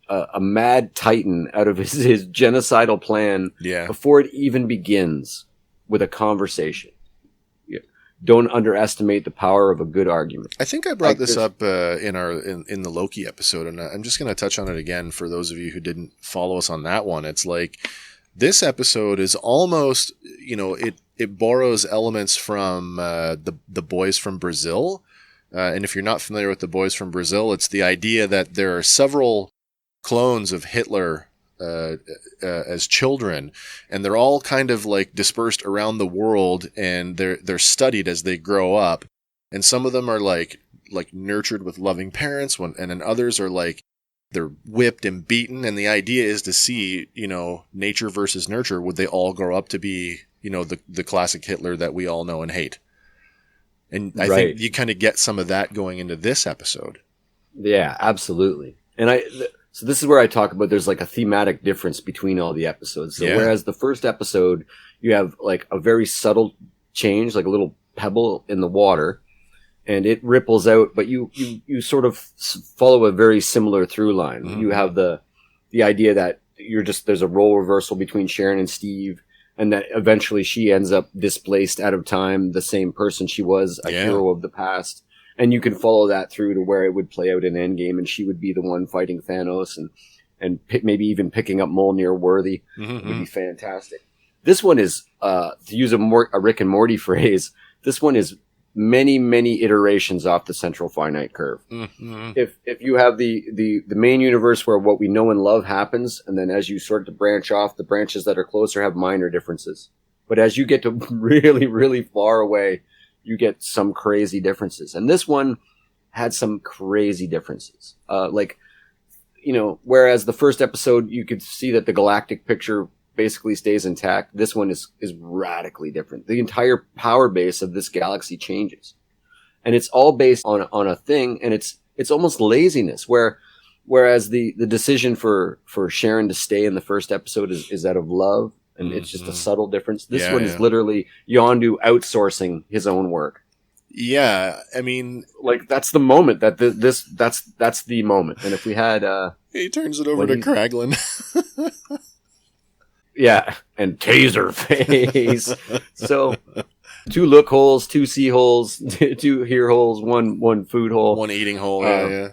a mad titan out of his genocidal plan before it even begins with a conversation. Don't underestimate the power of a good argument. I think I brought this up in the Loki episode, and I'm just going to touch on it again for those of you who didn't follow us on that one. It's like this episode is almost, it borrows elements from the Boys from Brazil. And if you're not familiar with the Boys from Brazil, it's the idea that there are several clones of Hitler as children, and they're all kind of like dispersed around the world, and they're studied as they grow up. And some of them are like nurtured with loving parents, and then others are like they're whipped and beaten. And the idea is to see, nature versus nurture. Would they all grow up to be, the classic Hitler that we all know and hate? And I think you kind of get some of that going into this episode. Yeah, absolutely. And so this is where I talk about there's like a thematic difference between all the episodes. So whereas the first episode, you have like a very subtle change, like a little pebble in the water, and it ripples out, but you sort of follow a very similar through line. Mm-hmm. You have the idea that there's a role reversal between Sharon and Steve, and that eventually she ends up displaced out of time, the same person she was, a hero of the past. And you can follow that through to where it would play out in Endgame, and she would be the one fighting Thanos and maybe even picking up Mjolnir worthy. Mm-hmm. Would be fantastic. This one is, to use a Rick and Morty phrase, this one is many, many iterations off the central finite curve. Mm-hmm. If you have the main universe where what we know and love happens, and then as you start to branch off, the branches that are closer have minor differences. But as you get to really, really far away, you get some crazy differences. And this one had some crazy differences. Whereas the first episode, you could see that the galactic picture basically stays intact. This one is radically different. The entire power base of this galaxy changes. And it's all based on a thing, and it's almost laziness, whereas the decision for Sharon to stay in the first episode is out of love. And it's just a subtle difference. This one is literally Yondu outsourcing his own work. Yeah, I mean, like that's the moment that's the moment. And if we had, he turns it over to Kraglin. Yeah, and taser face. So 2 look holes, 2 see holes, 2 hear holes, one food hole, 1 eating hole. Yeah.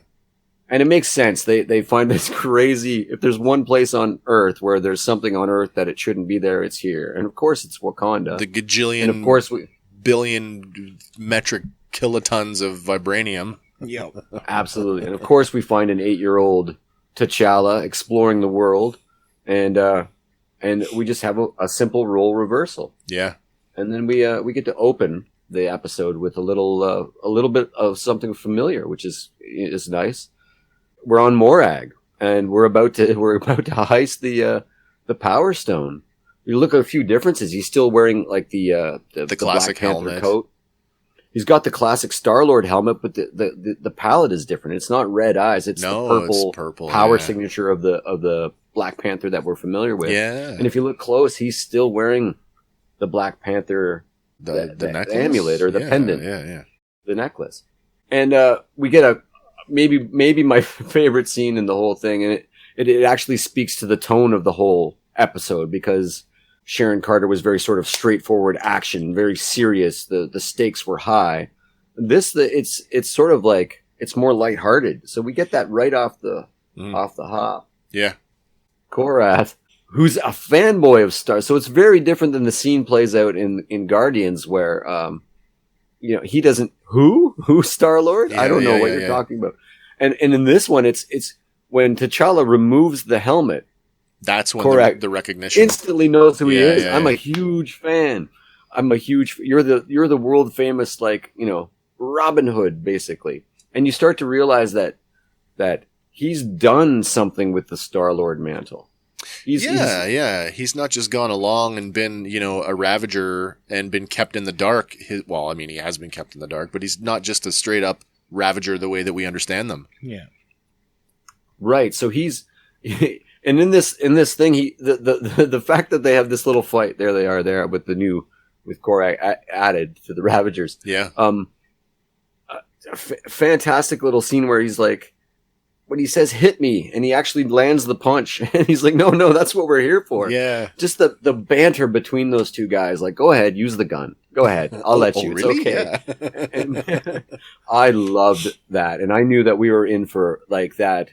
And it makes sense. They find this crazy. If there's one place on Earth where there's something on Earth that it shouldn't be there, it's here. And of course, it's Wakanda. The gajillion, and of course, billion metric kilotons of vibranium. Yep. Absolutely. And of course we find an 8-year-old T'Challa exploring the world, and we just have a simple role reversal. Yeah. And then we get to open the episode with a little bit of something familiar, which is nice. We're on Morag, and we're about to heist the Power Stone. You look at a few differences. He's still wearing like the classic Black Panther helmet. coat. He's got the classic Star-Lord helmet, but the palette is different. It's not red eyes. It's the purple power signature of the Black Panther that we're familiar with. Yeah. And if you look close, he's still wearing the Black Panther the amulet or the pendant. Yeah. The necklace. And we get maybe my favorite scene in the whole thing, and it actually speaks to the tone of the whole episode, because Sharon Carter was very sort of straightforward action, very serious. The stakes were high. It's sort of like, it's more lighthearted. So we get that right off the hop. Yeah. Korath, who's a fanboy of Star. So it's very different than the scene plays out in Guardians, where he doesn't who Star-Lord? I don't know what you're talking about. And in this one, it's when T'Challa removes the helmet. That's when the recognition instantly knows who he is. Yeah. I'm a huge fan. You're the world famous, Robin Hood, basically. And you start to realize that he's done something with the Star-Lord mantle. He's not just gone along and been, a Ravager and been kept in the dark. He has been kept in the dark, but he's not just a straight up Ravager the way that we understand them. Yeah. Right. So and in this thing, the fact that they have this little fight, there they are there with Korak added to the Ravagers. Yeah. Fantastic little scene where he's like, when he says "hit me," and he actually lands the punch, and he's like, "No, that's what we're here for." Yeah. Just the banter between those two guys. Like, go ahead, use the gun. Go ahead, I'll let you. Really? It's okay. Yeah. And I loved that, and I knew that we were in for like that.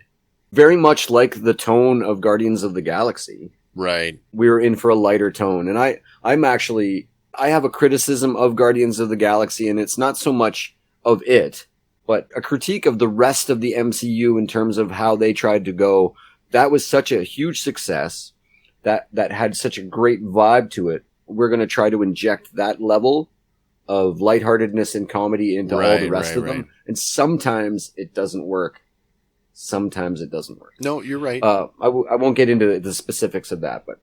Very much like the tone of Guardians of the Galaxy. Right. We were in for a lighter tone. And I have a criticism of Guardians of the Galaxy, and it's not so much of it, but a critique of the rest of the MCU in terms of how they tried to go. That was such a huge success that had such a great vibe to it. We're going to try to inject that level of lightheartedness and comedy into all the rest of them. And sometimes it doesn't work. Sometimes it doesn't work. No, you're right. I won't get into the specifics of that, but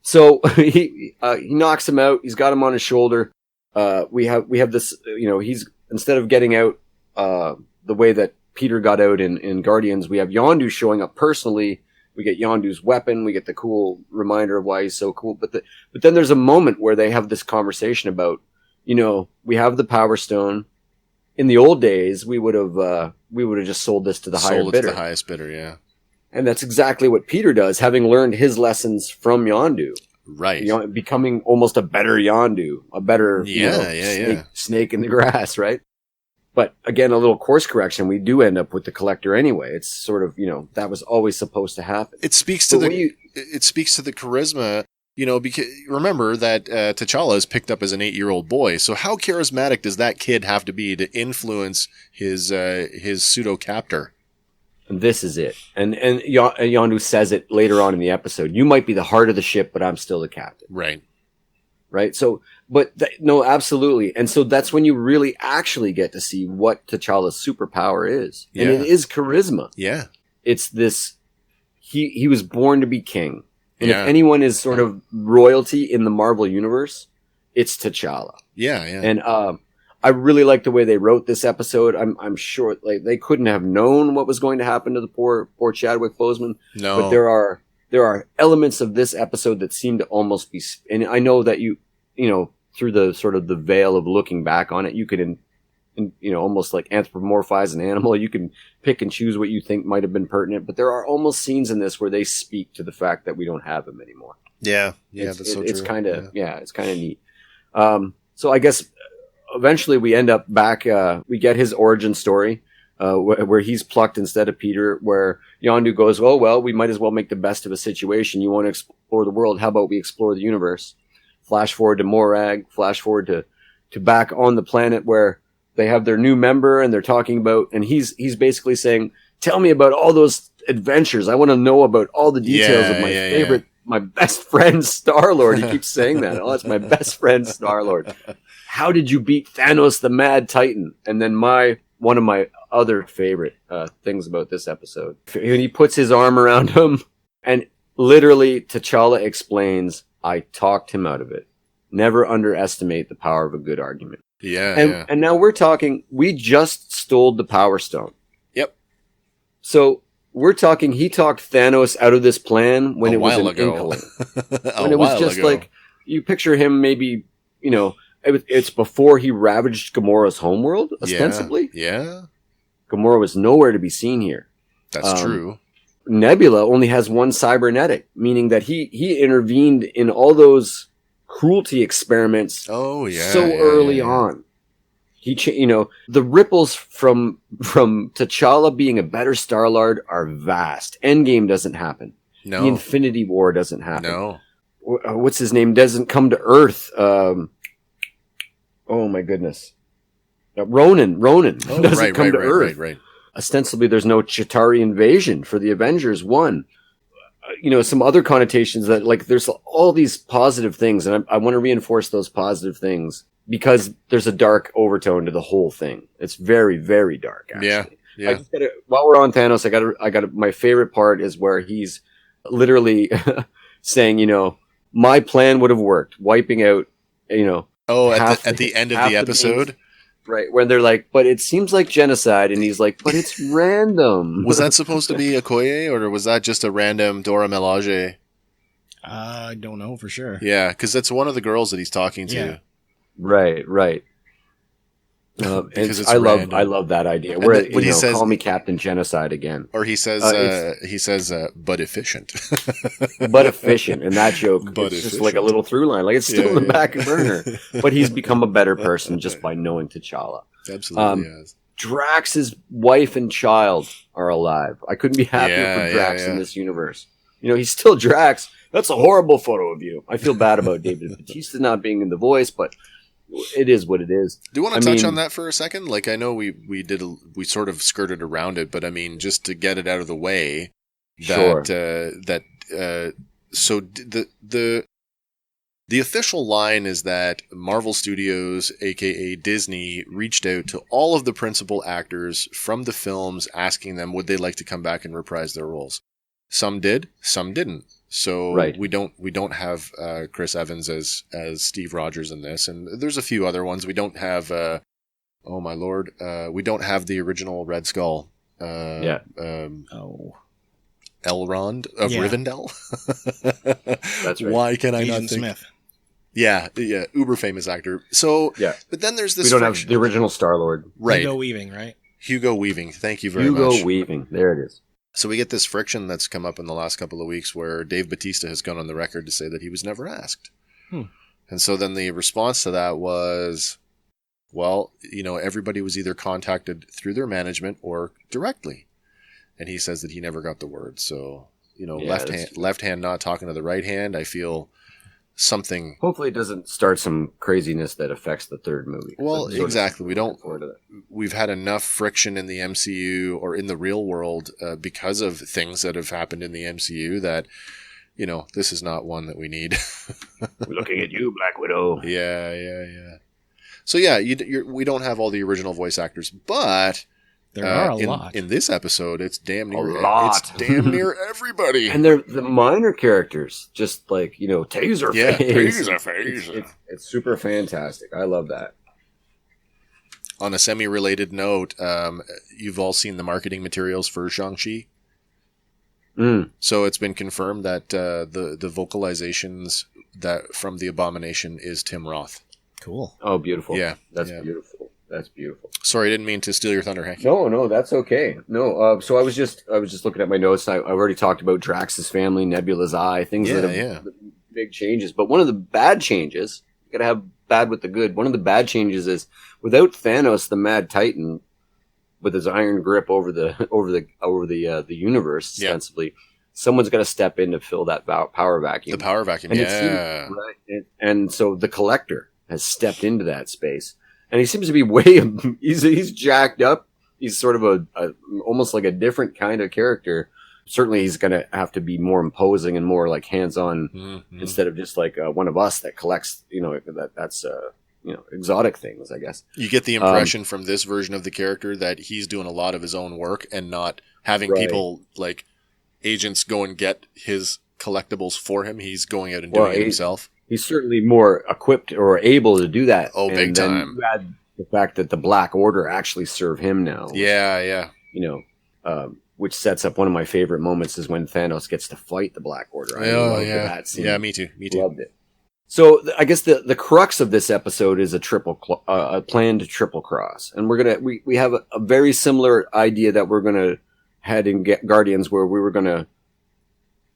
so he knocks him out. He's got him on his shoulder. We have this, he's, instead of getting out the way that Peter got out in Guardians, we have Yondu showing up personally. We get Yondu's weapon. We get the cool reminder of why he's so cool. But then there's a moment where they have this conversation about, we have the Power Stone. In the old days, we would have just sold this to the higher bidder. To the highest bidder, yeah. And that's exactly what Peter does, having learned his lessons from Yondu. Right. Becoming almost a better Yondu, a better snake in the grass, right? But again, a little course correction, we do end up with the Collector anyway. It's sort of, that was always supposed to happen. It speaks to it speaks to the charisma. Because remember that T'Challa is picked up as an 8-year-old boy. So how charismatic does that kid have to be to influence his pseudo captor? And this is it. And Yondu says it later on in the episode. You might be the heart of the ship, but I'm still the captain. Right. Right. So, no, absolutely. And so that's when you really actually get to see what T'Challa's superpower is. Yeah. And it is charisma. Yeah. It's this, he was born to be king. And if anyone is sort of royalty in the Marvel universe, it's T'Challa. Yeah, yeah. And I really like the way they wrote this episode. I'm sure they couldn't have known what was going to happen to the poor Chadwick Boseman. No. But there are elements of this episode that seem to almost be, and I know that you through the sort of the veil of looking back on it, you could almost like anthropomorphize an animal. You can pick and choose what you think might have been pertinent, but there are almost scenes in this where they speak to the fact that we don't have him anymore. Yeah. Yeah. That's so true. It's kind of, it's kind of neat. So I guess eventually we end up back, we get his origin story, where he's plucked instead of Peter, where Yondu goes, oh, well, we might as well make the best of a situation. You want to explore the world. How about we explore the universe? Flash forward to Morag, flash forward to back on the planet where they have their new member and they're talking about, and he's basically saying, tell me about all those adventures. I want to know about all the details of my favorite, my best friend Star-Lord. He keeps saying that. Oh, it's my best friend Star-Lord. How did you beat Thanos the Mad Titan? And then one of my other favorite things about this episode, when he puts his arm around him and literally T'Challa explains, I talked him out of it. Never underestimate the power of a good argument. Yeah. And now we're talking, we just stole the Power Stone. Yep. So we're talking, he talked Thanos out of this plan when it was an inkling. When it was just like, you picture him maybe, you know, it's before he ravaged Gamora's homeworld, ostensibly. Yeah. Gamora was nowhere to be seen here. That's true. Nebula only has one cybernetic, meaning that he intervened in all those cruelty experiments so early on. He the ripples from T'Challa being a better Star-Lord are vast. Endgame doesn't happen. No. The Infinity War doesn't happen. No. What's his name? Doesn't come to Earth. Oh my goodness. Ronan doesn't come to Earth. Right. Ostensibly, there's no Chitauri invasion for the Avengers 1. Some other connotations that, like, there's all these positive things, and I want to reinforce those positive things because there's a dark overtone to the whole thing. It's very, very dark, actually. Yeah. While we're on Thanos, I got my favorite part is where he's literally saying, my plan would have worked, wiping out, at the end of the episode? Right, when they're like, but it seems like genocide, and he's like, but it's random. Was that supposed to be Okoye, or was that just a random Dora Milaje? I don't know for sure. Yeah, because that's one of the girls that he's talking to. Yeah. Right. I love that idea. Where he says, call me Captain Genocide again. Or he says, but efficient. But efficient. And that joke, it's just like a little through line. Like, it's still in the back burner. But he's become a better person just by knowing T'Challa. Absolutely, yes. Drax's wife and child are alive. I couldn't be happier for Drax in this universe. He's still Drax. That's a horrible photo of you. I feel bad about David Bautista not being in the voice, but it is what it is. Do you want to touch on that for a second? Like, I know we sort of skirted around it, but I mean, just to get it out of the way, that so the official line is that Marvel Studios, aka Disney, reached out to all of the principal actors from the films, asking them would they like to come back and reprise their roles. Some did, some didn't. So we don't have Chris Evans as Steve Rogers in this, and there's a few other ones. We don't have oh my lord, we don't have the original Red Skull. Elrond of Rivendell. That's right. Why can I Agent not think? Smith. Yeah, uber famous actor. So but then there's this. We don't have the original Star-Lord. Right. Hugo Weaving, right? Hugo Weaving. Thank you very much. Hugo Weaving. There it is. So we get this friction that's come up in the last couple of weeks where Dave Bautista has gone on the record to say that he was never asked. And so then the response to that was, well, everybody was either contacted through their management or directly. And he says that he never got the word. So, left hand not talking to the right hand, I feel something. Hopefully it doesn't start some craziness that affects the third movie. Well, exactly. We've had enough friction in the MCU or in the real world because of things that have happened in the MCU that, this is not one that we need. We're looking at you, Black Widow. Yeah. So we don't have all the original voice actors, but there are a lot in this episode. It's damn near a lot. It's damn near everybody, and they're the minor characters, just like Taserface. Yeah, Taserface. It's super fantastic. I love that. On a semi-related note, you've all seen the marketing materials for Shang-Chi. So it's been confirmed that the vocalizations that from the Abomination is Tim Roth. Cool. Oh, beautiful. Yeah, that's beautiful. That's beautiful. Sorry, I didn't mean to steal your thunder, Hank. No, that's okay. No, so I was just looking at my notes. I've already talked about Drax's family, Nebula's eye, things that have big changes. But one of the bad changes, you gotta have bad with the good. One of the bad changes is without Thanos, the Mad Titan, with his iron grip over the universe, ostensibly, someone's got to step in to fill that power vacuum. The power vacuum, and and so the Collector has stepped into that space. and he seems to be he's jacked up. He's sort of a almost like a different kind of character. Certainly he's going to have to be more imposing and more like hands-on instead of just like one of us that collects, that's exotic things, I guess. You get the impression from this version of the character that he's doing a lot of his own work and not having people like agents go and get his collectibles for him. He's going out and doing it himself. He's certainly more equipped or able to do that. Oh, big time. You add the fact that the Black Order actually serve him now. Yeah. Which sets up one of my favorite moments is when Thanos gets to fight the Black Order. I loved that scene. Yeah, me too. Loved it. So I guess the crux of this episode is a planned triple cross, and we have a very similar idea that we're gonna head in Guardians, where we were gonna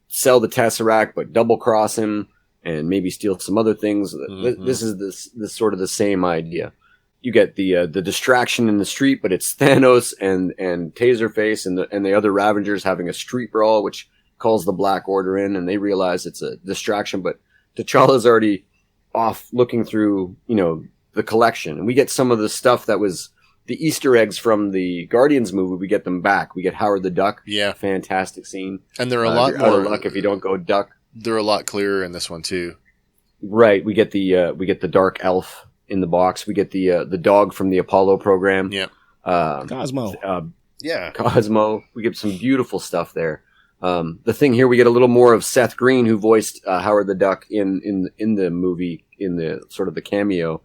sell the Tesseract but double cross him and maybe steal some other things. This is this sort of the same idea. You get the distraction in the street, but it's Thanos and Taserface and the other Ravengers having a street brawl, which calls the Black Order in, and they realize it's a distraction. But T'Challa's already off looking through, the collection, and we get some of the stuff that was the Easter eggs from the Guardians movie. We get them back. We get Howard the Duck. Yeah, fantastic scene. And they're a lot more out of luck if you don't go duck. They're a lot clearer in this one too. Right. We get the Dark Elf in the box. We get the dog from the Apollo program. Yeah. Cosmo. Cosmo. We get some beautiful stuff there. The thing here, we get a little more of Seth Green, who voiced Howard the Duck in the movie, in the sort of the cameo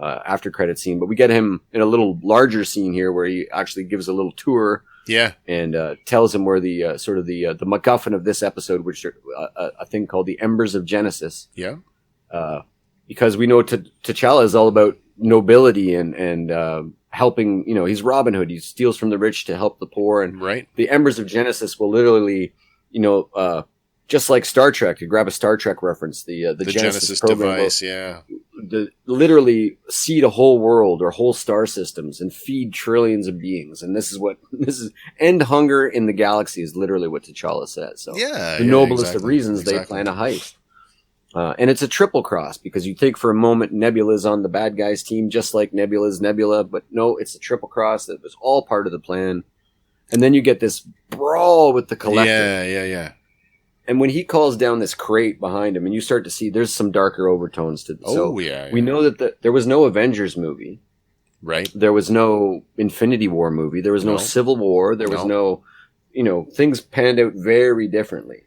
after credit scene. But we get him in a little larger scene here, where he actually gives a little tour. Yeah. And tells him where the sort of the MacGuffin of this episode, which are a thing called the Embers of Genesis. Yeah. Because we know T'Challa is all about nobility and helping. He's Robin Hood. He steals from the rich to help the poor. And the Embers of Genesis will literally, just like Star Trek, to grab a Star Trek reference, the Genesis program device, literally seed a whole world or whole star systems and feed trillions of beings. And this is end hunger in the galaxy is literally what T'Challa says. So the noblest of reasons they plan a heist. And it's a triple cross, because you think for a moment Nebula's on the bad guys team, just like Nebula's Nebula, but no, it's a triple cross that was all part of the plan. And then you get this brawl with the Collector. Yeah. And when he calls down this crate behind him, and you start to see there's some darker overtones to this. We know that there was no Avengers movie. Right. There was no Infinity War movie. There was no Civil War. There was no, things panned out very differently.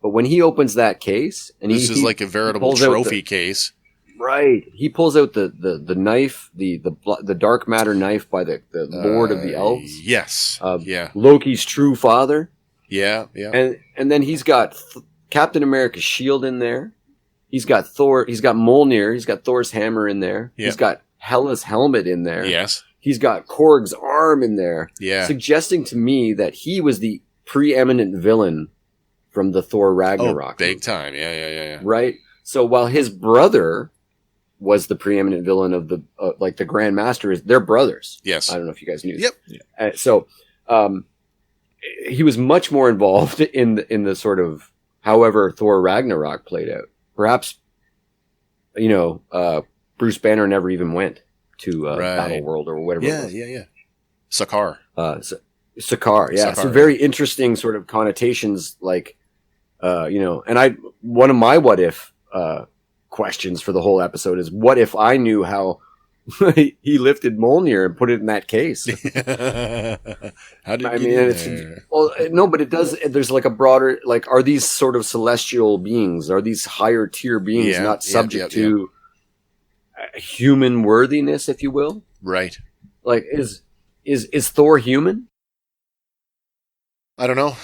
But when he opens that case, and this is like a veritable trophy case, right? He pulls out the knife, the dark matter knife by the Lord of the Elves. Yes, Loki's true father. Yeah. And then he's got Captain America's shield in there. He's got Thor. He's got Mjolnir. He's got Thor's hammer in there. Yeah. He's got Hela's helmet in there. Yes. He's got Korg's arm in there. Yeah. Suggesting to me that he was the preeminent villain from the Thor Ragnarok. Big time. Yeah. Right? So while his brother was the preeminent villain of the, like the Grand Master, they're brothers. Yes. I don't know if you guys knew. Yep. So he was much more involved in the sort of, however Thor Ragnarok played out. Perhaps, Bruce Banner never even went to Battle World or whatever it was. Yeah. Sakaar. Sakaar, yeah. So very interesting sort of connotations, like, and one of my what if questions for the whole episode is, what if I knew how he lifted Mjolnir and put it in that case? How did but it does. There's like a broader, like, are these sort of celestial beings? Are these higher tier beings not subject to human worthiness, if you will? Right. Like, is Thor human? I don't know.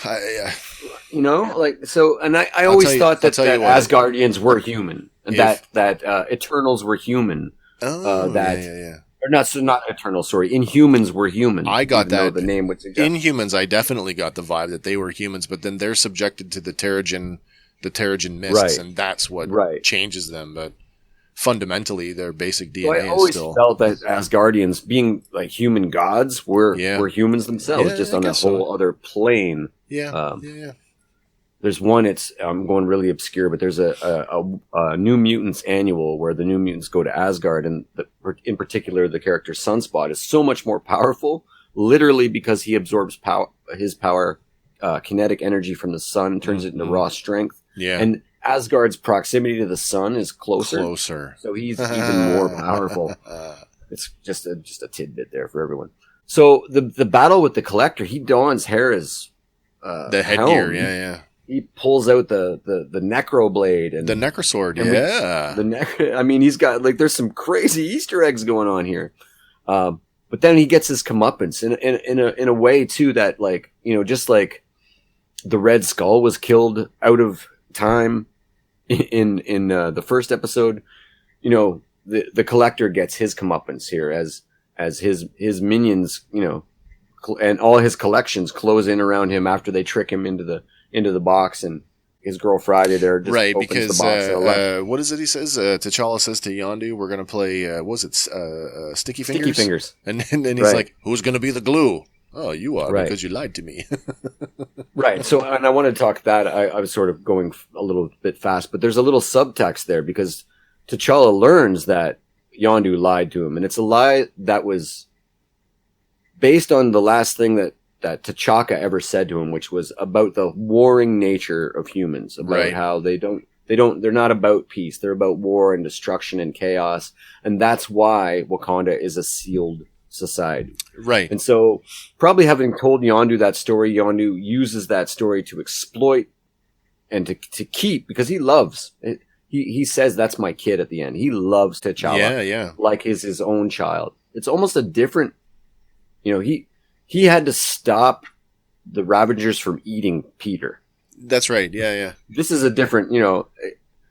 And I always thought that Asgardians were human, and that Eternals were human. Or not Eternals. Sorry, Inhumans were human. I got that. The name would suggest. Inhumans, I definitely got the vibe that they were humans, but then they're subjected to the Terrigen mists, and that's what changes them. But fundamentally, their basic DNA I always is still. felt that Asgardians, being like human gods, were humans themselves, just on a whole other plane. Yeah. there's one. I'm going really obscure, but there's a New Mutants annual where the New Mutants go to Asgard, and in particular, the character Sunspot is so much more powerful, literally because he absorbs his power, kinetic energy from the sun, turns it into raw strength. Yeah. And Asgard's proximity to the sun is closer. So he's even more powerful. It's just a tidbit there for everyone. So the battle with the Collector, he dons Hera's the headgear. Yeah. He pulls out the necro blade and the necrosword. I mean, he's got there's some crazy Easter eggs going on here. But then he gets his comeuppance in a way too that just like the Red Skull was killed out of time in the first episode, the Collector gets his comeuppance here as his minions, and all his collections close in around him after they trick him into the box, and his girl Friday there just opens because the box. what is it he says? T'Challa says to Yondu, we're going to play, Sticky Fingers? And he's like, who's going to be the glue? Oh, you are, because you lied to me. Right. So, and I want to talk that. I was sort of going a little bit fast, but there's a little subtext there because T'Challa learns that Yondu lied to him, and it's a lie that was based on the last thing that T'Chaka ever said to him, which was about the warring nature of humans, about how they're not about peace. They're about war and destruction and chaos. And that's why Wakanda is a sealed society. Right. And so probably having told Yondu that story, Yondu uses that story to exploit and to keep, because he loves it. He says, that's my kid at the end. He loves T'Challa like his own child. It's almost a different, he had to stop the Ravagers from eating Peter. That's right. Yeah. This is a different,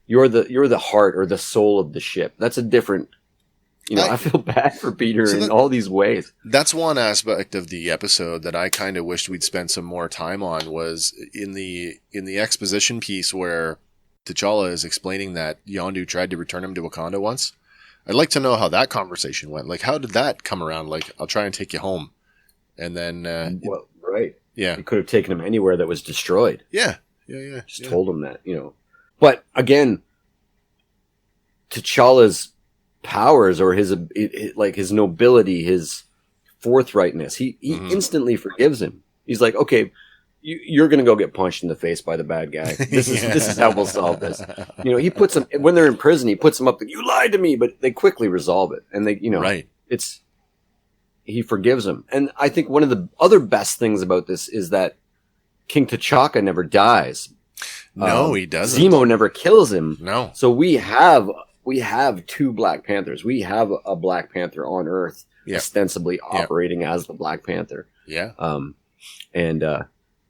you're the heart or the soul of the ship. That's a different, I feel bad for Peter in all these ways. That's one aspect of the episode that I kind of wished we'd spend some more time on, was in the exposition piece where T'Challa is explaining that Yondu tried to return him to Wakanda once. I'd like to know how that conversation went. Like, how did that come around? Like, I'll try and take you home. And then... right. Yeah. He could have taken him anywhere that was destroyed. Yeah. Just told him that, But, again, T'Challa's powers or his nobility, his forthrightness, he instantly forgives him. He's like, okay, you're going to go get punched in the face by the bad guy. This is how we'll solve this. He puts them, when they're in prison, he puts them up, you lied to me, but they quickly resolve it. And they, he forgives them. And I think one of the other best things about this is that King T'Chaka never dies. No, he doesn't. Zemo never kills him. No. So we have two Black Panthers. We have a Black Panther on Earth, ostensibly operating as the Black Panther. Yeah.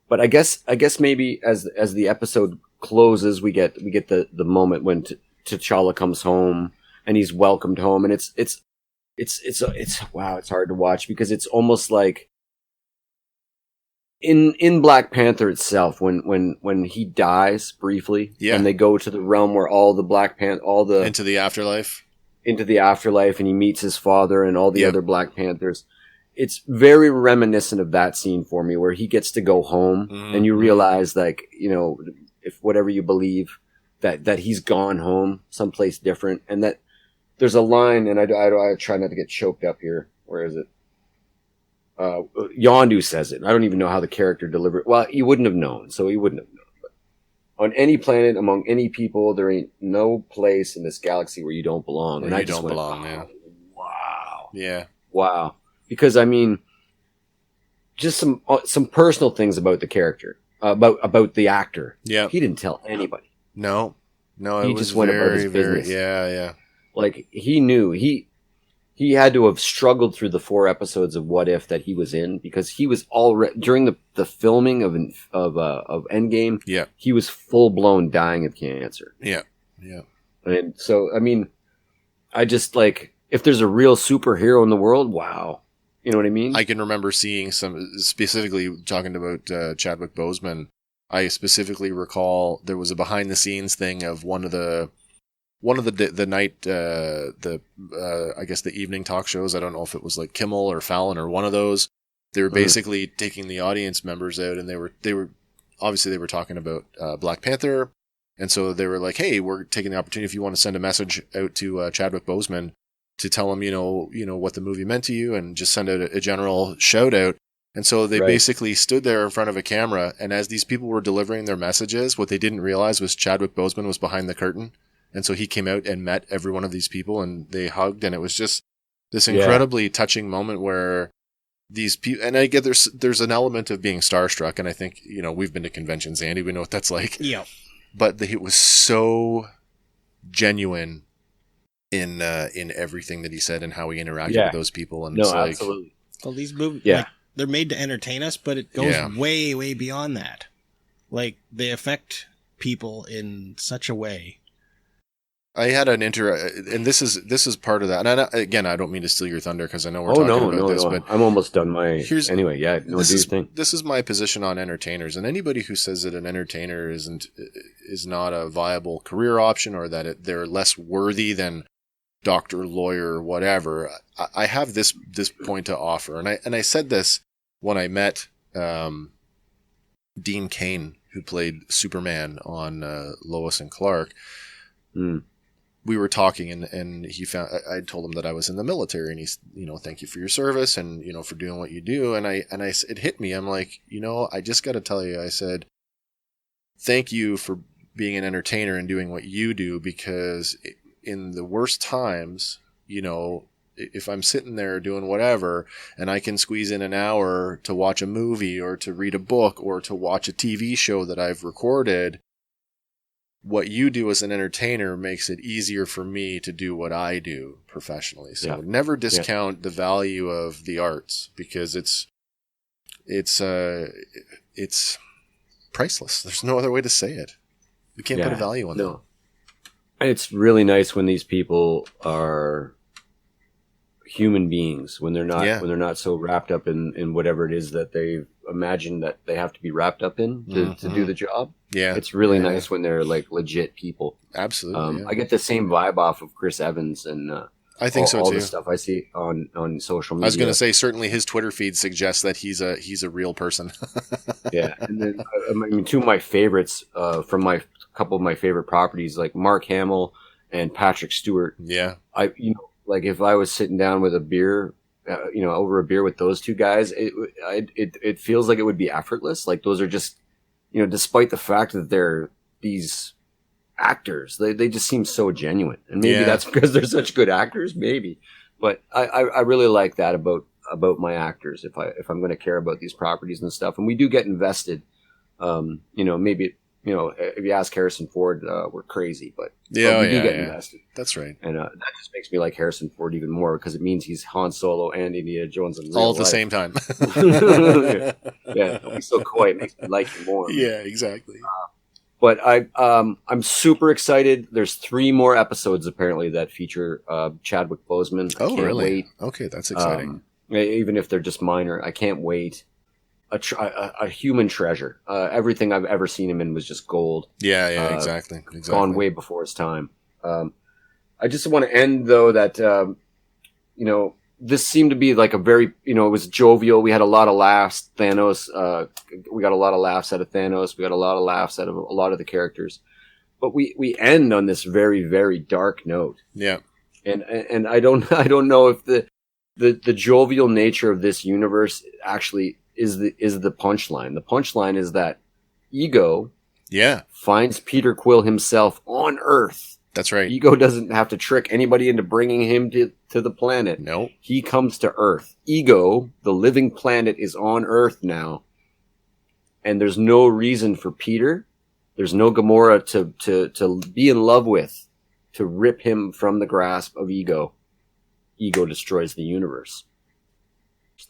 But I guess maybe as the episode closes, we get the moment when T'Challa comes home and he's welcomed home, and it's wow, it's hard to watch because it's almost like in Black Panther itself, when he dies briefly, and they go to the realm where all the Black Panther, into the afterlife, and he meets his father and all the other Black Panthers. It's very reminiscent of that scene for me, where he gets to go home, and you realize, if whatever you believe, that he's gone home someplace different, and that there's a line, and I try not to get choked up here. Where is it? Yondu says it. I don't even know how the character delivered it. Well, he wouldn't have known, so he wouldn't have known. But on any planet, among any people, there ain't no place in this galaxy where you don't belong. And I just went, wow. Yeah. Wow. Because, I mean, just some personal things about the character, about the actor. Yeah. He didn't tell anybody. No, he just went about his business. Yeah. Like, he knew. He had to have struggled through the 4 episodes of What If that he was in, because he was already, during the filming of Endgame, he was full-blown dying of cancer. Yeah. And so, I mean, I just, if there's a real superhero in the world, wow. You know what I mean? I can remember seeing specifically talking about Chadwick Boseman. I specifically recall there was a behind the scenes thing of one of the night, I guess the evening talk shows. I don't know if it was like Kimmel or Fallon or one of those. They were basically taking the audience members out, and they were obviously they were talking about Black Panther. And so they were like, hey, we're taking the opportunity if you want to send a message out to Chadwick Boseman to tell him, what the movie meant to you, and just send out a general shout out. And so they basically stood there in front of a camera, and as these people were delivering their messages, what they didn't realize was Chadwick Boseman was behind the curtain. And so he came out and met every one of these people, and they hugged, and it was just this incredibly touching moment where these people, and I get there's an element of being starstruck, and I think, we've been to conventions, Andy, we know what that's like. Yeah. But it was so genuine in everything that he said and how he interacted with those people. And absolutely. Well, these movies, they're made to entertain us, but it goes way, way beyond that. Like, they affect people in such a way. I had an and this is part of that. And I don't mean to steal your thunder, because I know we're talking about this, but I'm almost done anyway. Yeah, no, do your thing. This is my position on entertainers, and anybody who says that an entertainer is not a viable career option, or that they're less worthy than doctor, lawyer, whatever. I have this point to offer, and I said this when I met Dean Cain, who played Superman on Lois and Clark. We were talking, and I told him that I was in the military, and he's, thank you for your service, and, for doing what you do. And it hit me. I'm like, I just got to tell you, I said, thank you for being an entertainer and doing what you do, because in the worst times, if I'm sitting there doing whatever, and I can squeeze in an hour to watch a movie or to read a book or to watch a TV show that I've recorded, what you do as an entertainer makes it easier for me to do what I do professionally. So never discount the value of the arts, because it's priceless. There's no other way to say it. We can't put a value on them. It's really nice when these people are human beings, when they're not so wrapped up in whatever it is that they've imagined that they have to be wrapped up in to do the job. Yeah. It's really nice when they're like legit people. Absolutely. I get the same vibe off of Chris Evans and I think so too. All the stuff I see on social media. I was going to say, certainly his Twitter feed suggests that he's a real person. Yeah. And then two of my favorites from a couple of my favorite properties, like Mark Hamill and Patrick Stewart. Yeah. Like if I was sitting down with a beer, over a beer with those two guys, it feels like it would be effortless. Like those are just, despite the fact that they're these actors, they just seem so genuine. And maybe that's because they're such good actors, maybe. But I really like that about my actors. If I'm going to care about these properties and stuff, and we do get invested, maybe. If you ask Harrison Ford, we're crazy, but we do get invested. That's right. And that just makes me like Harrison Ford even more, because it means he's Han Solo and Indiana Jones in real all at the life. same time. Yeah, he's so coy. It makes me like him more. Yeah, exactly. But I'm super excited. There's 3 more episodes apparently that feature Chadwick Boseman. Oh, really? Wait. Okay, that's exciting. Even if they're just minor, I can't wait. A human treasure. Everything I've ever seen him in was just gold. Yeah, exactly. Gone way before his time. I just want to end though that this seemed to be like a very it was jovial. We had a lot of laughs. Thanos. We got a lot of laughs out of Thanos. We got a lot of laughs out of a lot of the characters. But we end on this very, very dark note. Yeah. And I don't know if the jovial nature of this universe actually is the punchline. The punchline is that Ego finds Peter Quill himself on Earth. That's right. Ego doesn't have to trick anybody into bringing him to the planet. No. He comes to Earth. Ego, the living planet, is on Earth now. And there's no reason for Peter. There's no Gamora to be in love with, to rip him from the grasp of Ego. Ego destroys the universe.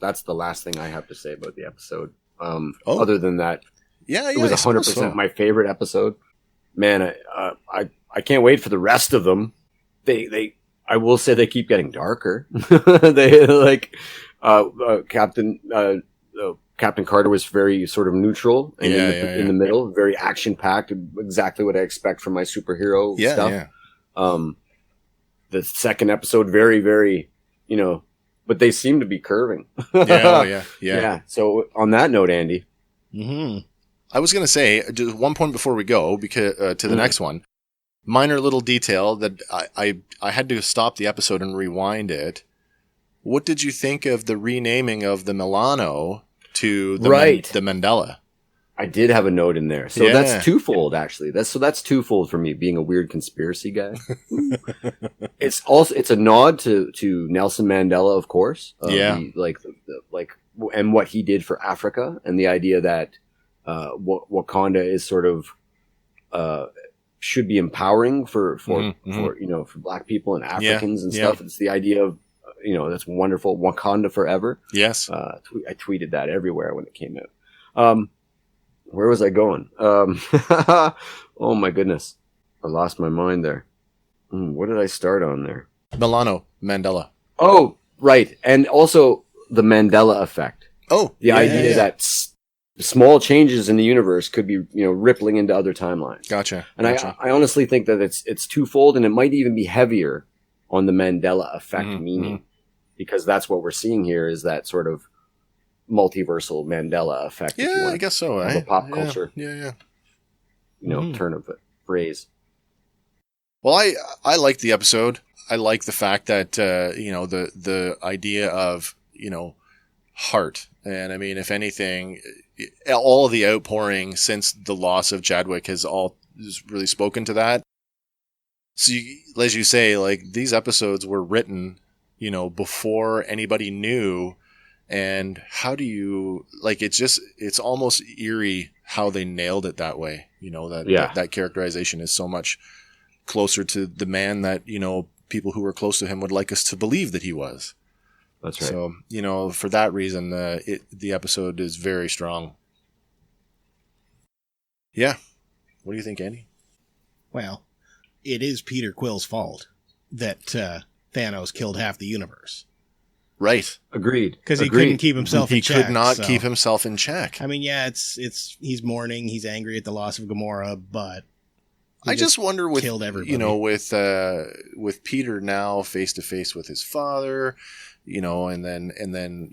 That's the last thing I have to say about the episode. Other than that, it was 100% my favorite episode. Man, I can't wait for the rest of them. I will say they keep getting darker. They like Captain Carter was very sort of neutral and in the middle, very action packed, exactly what I expect from my superhero stuff. Yeah. The second episode, very, very, but they seem to be curving. Yeah. So on that note, Andy, I was going to say, just one point before we go because to the next one, minor little detail that I had to stop the episode and rewind it. What did you think of the renaming of the Milano to the Mandela? I did have a note in there. So that's twofold, actually. That's twofold for me, being a weird conspiracy guy. It's a nod to Nelson Mandela, of course. And what he did for Africa, and the idea that Wakanda is sort of should be empowering for Black people and Africans and stuff. It's the idea of that's wonderful, Wakanda forever. Yes, I tweeted that everywhere when it came out. Where was I going? Oh my goodness, I lost my mind there. What did I start on there? Milano Mandela. Oh, right, and also the Mandela effect. Oh, the idea that small changes in the universe could be, rippling into other timelines. Gotcha. And I honestly think that it's twofold, and it might even be heavier on the Mandela effect meaning, because that's what we're seeing here is that sort of multiversal Mandela effect. Yeah, I guess so. A pop culture. Yeah. Turn of the phrase. Well, I like the episode. I like the fact that the idea of heart, and I mean, if anything, all of the outpouring since the loss of Chadwick has really spoken to that. So, as you say, like these episodes were written, before anybody knew. And how do you it's almost eerie how they nailed it that way. That characterization is so much closer to the man that, people who were close to him would like us to believe that he was. That's right. So, for that reason, the episode is very strong. Yeah. What do you think, Andy? Well, it is Peter Quill's fault that Thanos killed half the universe. Right. Agreed. Because he couldn't keep himself in check. He could not keep himself in check. I mean, he's mourning, he's angry at the loss of Gamora, but I just wonder with killed everybody. With Peter now face to face with his father, and then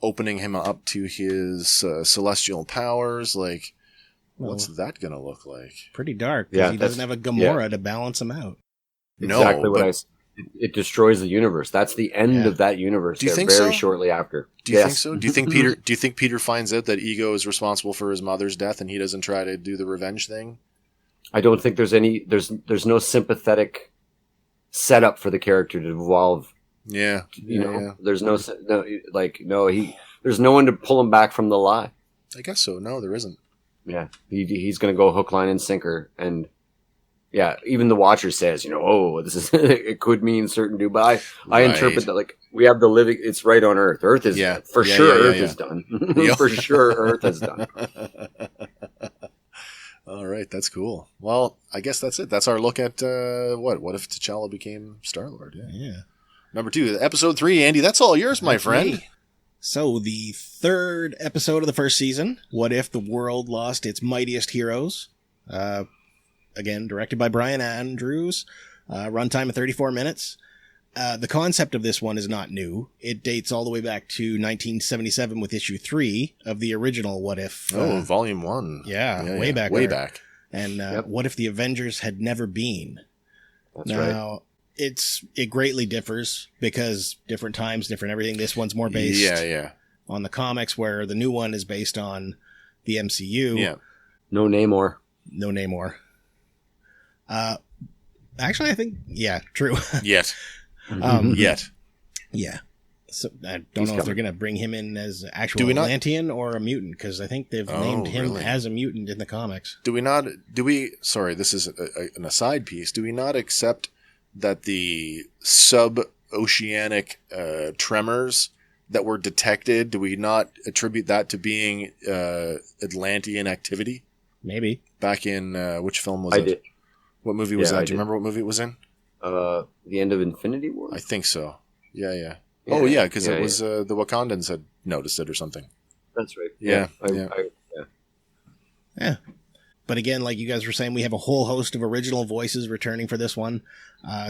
opening him up to his celestial powers, what's that going to look like? Pretty dark, because he doesn't have a Gamora to balance him out. Exactly what I said. It destroys the universe. That's the end of that universe. Do you think very so? shortly after. Do you think so? Do you think Peter finds out that Ego is responsible for his mother's death and he doesn't try to do the revenge thing? I don't think there's no sympathetic setup for the character to evolve. Yeah. There's there's no one to pull him back from the lie. I guess so. No, there isn't. Yeah. He's going to go hook, line, and sinker. And yeah, even the Watcher says, this is, it could mean certain doom. But I interpret that we have the living, it's right on Earth. Earth is, Earth is done. For sure, Earth is done. All right, that's cool. Well, I guess that's it. That's our look at what if T'Challa became Star-Lord? Yeah. Number 2, episode 3, Andy, that's all yours, my friend. So the third episode of the first season, What If the World Lost Its Mightiest Heroes? Again, directed by Brian Andrews, runtime of 34 minutes. The concept of this one is not new. It dates all the way back to 1977 with issue 3 of the original What If. Volume 1. Way back. Way back. And What If the Avengers had never been? That's right. It greatly differs because different times, different everything. This one's more based on the comics, where the new one is based on the MCU. Yeah. No Namor. Actually, I think, true. Yet. Yet. Yeah. So I don't know if they're going to bring him in as actual Atlantean or a mutant, because I think they've named him as a mutant in the comics. Sorry, this is an aside piece. Do we not accept that the sub-oceanic tremors that were detected, do we not attribute that to being Atlantean activity? Maybe. Back in, which film was it? Did. What movie was that? Do you remember what movie it was in? The end of Infinity War? I think so. Yeah. Oh, yeah, because it was the Wakandans had noticed it or something. That's right. Yeah. Yeah. But again, like you guys were saying, we have a whole host of original voices returning for this one.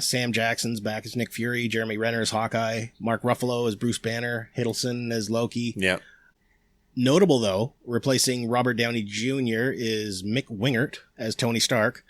Sam Jackson's back as Nick Fury, Jeremy Renner as Hawkeye, Mark Ruffalo as Bruce Banner, Hiddleston as Loki. Yeah. Notable, though, replacing Robert Downey Jr. is Mick Wingert as Tony Stark,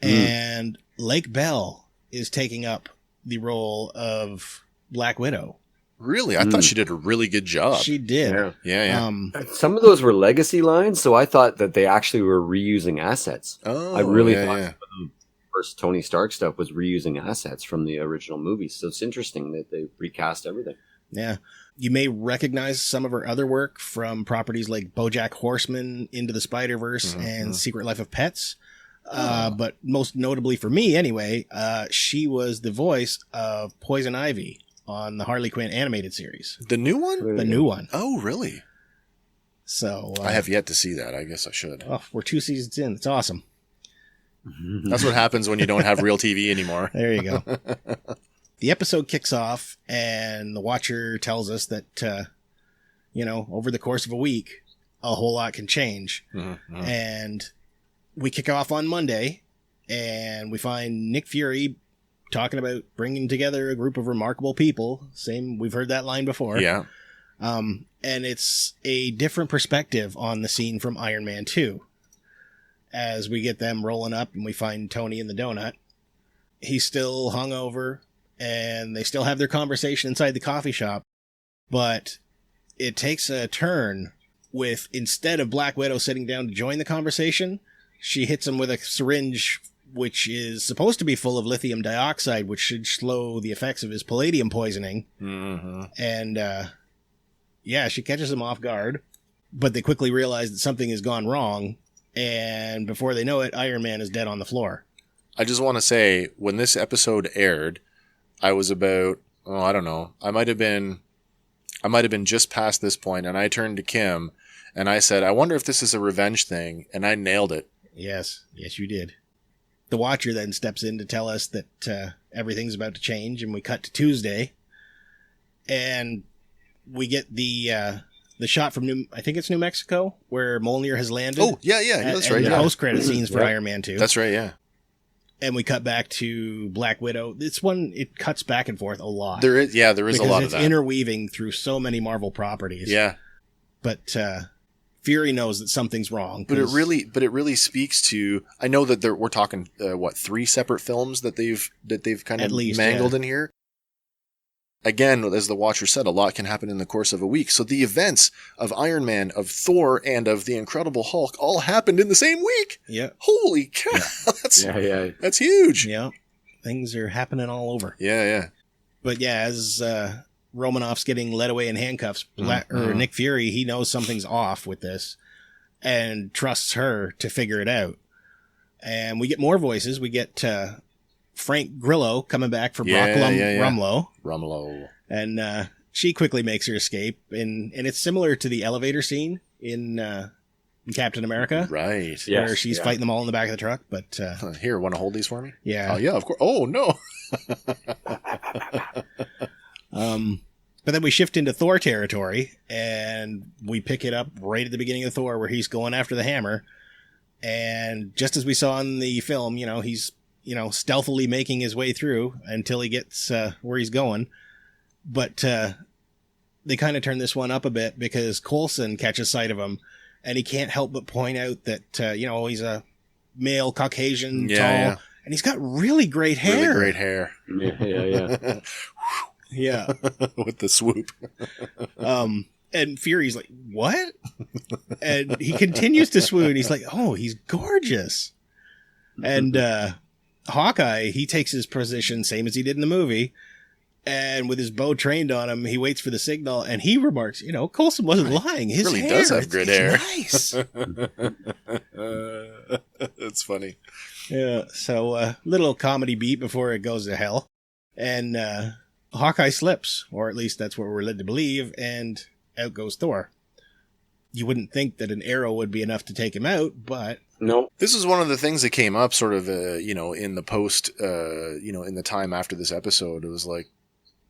and Lake Bell is taking up the role of Black Widow. Really? I thought she did a really good job. She did. Yeah. Some of those were legacy lines, so I thought that they actually were reusing assets. Oh, I really thought the first Tony Stark stuff was reusing assets from the original movies. So it's interesting that they recast everything. Yeah. You may recognize some of her other work from properties like BoJack Horseman, Into the Spider-Verse, and Secret Life of Pets. But most notably for me, anyway, she was the voice of Poison Ivy on the Harley Quinn animated series. The new one? The new one. Oh, really? So I have yet to see that. I guess I should. Oh, we're 2 seasons in. It's awesome. That's what happens when you don't have real TV anymore. There you go. The episode kicks off, and the Watcher tells us that, over the course of a week, a whole lot can change. And we kick off on Monday, and we find Nick Fury talking about bringing together a group of remarkable people. Same, we've heard that line before. Yeah. And it's a different perspective on the scene from Iron Man 2. As we get them rolling up and we find Tony in the donut. He's still hungover, and they still have their conversation inside the coffee shop. But it takes a turn with, instead of Black Widow sitting down to join the conversation, she hits him with a syringe which is supposed to be full of lithium dioxide, which should slow the effects of his palladium poisoning. And, she catches him off guard, but they quickly realize that something has gone wrong, and before they know it, Iron Man is dead on the floor. I just want to say, when this episode aired, I was about, I don't know, I might have been just past this point, and I turned to Kim, and I said, I wonder if this is a revenge thing, and I nailed it. Yes, you did. The Watcher then steps in to tell us that everything's about to change, and we cut to Tuesday, and we get the shot from New Mexico, where Mjolnir has landed. Oh, yeah, that's right. The post-credit scenes for Iron Man 2. That's right, yeah. And we cut back to Black Widow. It cuts back and forth a lot. There is a lot of that. Because it's interweaving through so many Marvel properties. Yeah. But Fury knows that something's wrong. But it really speaks to. I know that we're talking 3 separate films that they've kind of mangled in here. Again, as the Watcher said, a lot can happen in the course of a week. So the events of Iron Man, of Thor, and of the Incredible Hulk all happened in the same week. Yeah. Holy cow! Yeah. That's huge. Yeah. Things are happening all over. Yeah. But yeah, as Romanoff's getting led away in handcuffs, Nick Fury, he knows something's off with this and trusts her to figure it out. And we get more voices. We get Frank Grillo coming back for Brock Rumlow. And she quickly makes her escape. And it's similar to the elevator scene in Captain America. Right. Where she's fighting them all in the back of the truck. But here, want to hold these for me? Yeah. Oh, yeah, of course. Oh, no. But then we shift into Thor territory, and we pick it up right at the beginning of Thor, where he's going after the hammer. And just as we saw in the film, he's stealthily making his way through until he gets where he's going. But they kind of turn this one up a bit because Coulson catches sight of him, and he can't help but point out that he's a male, Caucasian, tall, and he's got really great hair. Really great hair. Yeah. Yeah. With the swoop. And Fury's like, what? And he continues to swoon. He's like, oh, he's gorgeous. And Hawkeye, he takes his position, same as he did in the movie. And with his bow trained on him, he waits for the signal, and he remarks, Coulson wasn't lying. His really hair does have good hair. Nice. That's funny. Yeah, so little comedy beat before it goes to hell. And Hawkeye slips, or at least that's what we're led to believe, and out goes Thor. You wouldn't think that an arrow would be enough to take him out, but... No. This is one of the things that came up sort of, in the post, in the time after this episode. It was like,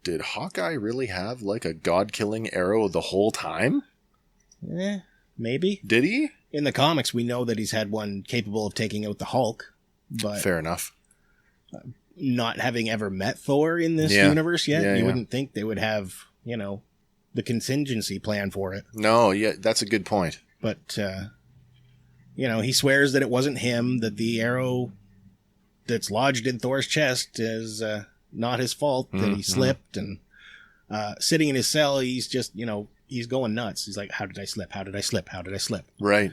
did Hawkeye really have like a god-killing arrow the whole time? Maybe. Did he? In the comics, we know that he's had one capable of taking out the Hulk, but... Fair enough. Not having ever met Thor in this universe yet, you wouldn't think they would have, the contingency plan for it. No, yeah, that's a good point. But, he swears that it wasn't him, that the arrow that's lodged in Thor's chest is not his fault, that he slipped, and sitting in his cell, he's just, he's going nuts. He's like, how did I slip? How did I slip? How did I slip? Right.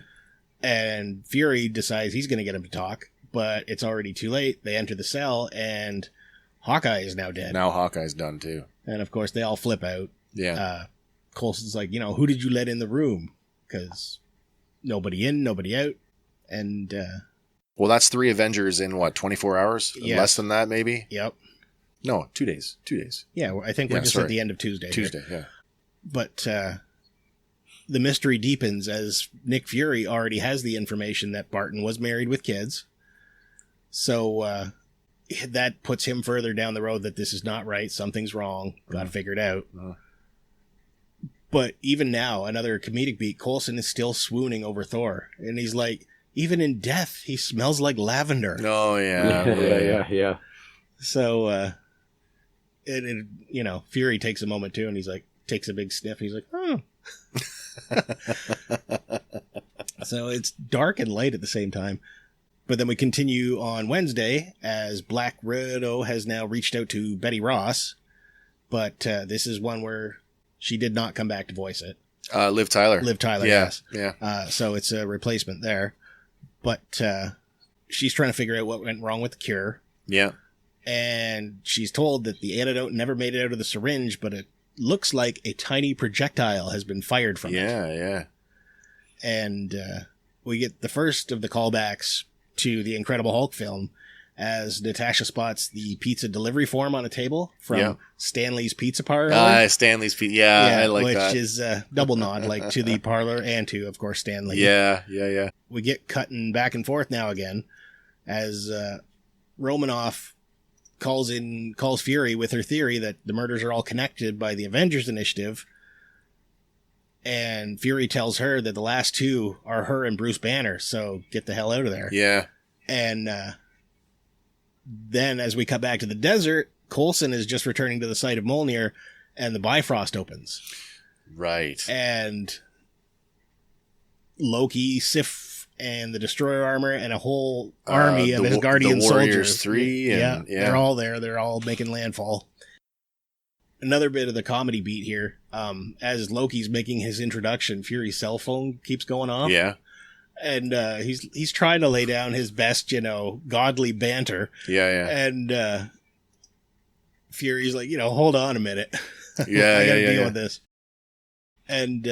And Fury decides he's going to get him to talk, but it's already too late. They enter the cell, and Hawkeye is now dead. Now Hawkeye's done, too. And, of course, they all flip out. Yeah. Coulson's like, who did you let in the room? Because nobody in, nobody out. And... well, that's 3 Avengers in, 24 hours? Yes. Less than that, maybe? Yep. No, 2 days. 2 days. Yeah, I think we're just at the end of Tuesday. Tuesday, yeah. But the mystery deepens as Nick Fury already has the information that Barton was married with kids. So that puts him further down the road that this is not right. Something's wrong. Got to figure it out. But even now, another comedic beat, Coulson is still swooning over Thor. And he's like, even in death, he smells like lavender. Oh, yeah. Yeah. So, Fury takes a moment too, and he's like, takes a big sniff, and he's like, oh. So it's dark and light at the same time. But then we continue on Wednesday as Black Widow has now reached out to Betty Ross. But this is one where she did not come back to voice it. Liv Tyler. Yes. Yeah. So it's a replacement there. But she's trying to figure out what went wrong with the cure. Yeah. And she's told that the antidote never made it out of the syringe, but it looks like a tiny projectile has been fired from it. Yeah. And we get the first of the callbacks to the Incredible Hulk film as Natasha spots the pizza delivery form on a table from Stanley's Pizza Parlor. Stanley's Pizza. Yeah, I like that. Which is a double nod, like to the parlor and to, of course, Stanley. Yeah. We get cutting back and forth now again as Romanoff calls Fury with her theory that the murders are all connected by the Avengers Initiative. And Fury tells her that the last 2 are her and Bruce Banner, so get the hell out of there. Yeah. And then as we cut back to the desert, Coulson is just returning to the site of Mjolnir, and the Bifrost opens. Right. And Loki, Sif, and the Destroyer Armor, and a whole army of his Guardian the Warriors soldiers. 3. And, yeah, they're all there. They're all making landfall. Another bit of the comedy beat here. As Loki's making his introduction, Fury's cell phone keeps going off. Yeah. And he's trying to lay down his best, godly banter. Yeah. And Fury's like, hold on a minute. Yeah, I gotta deal with this. And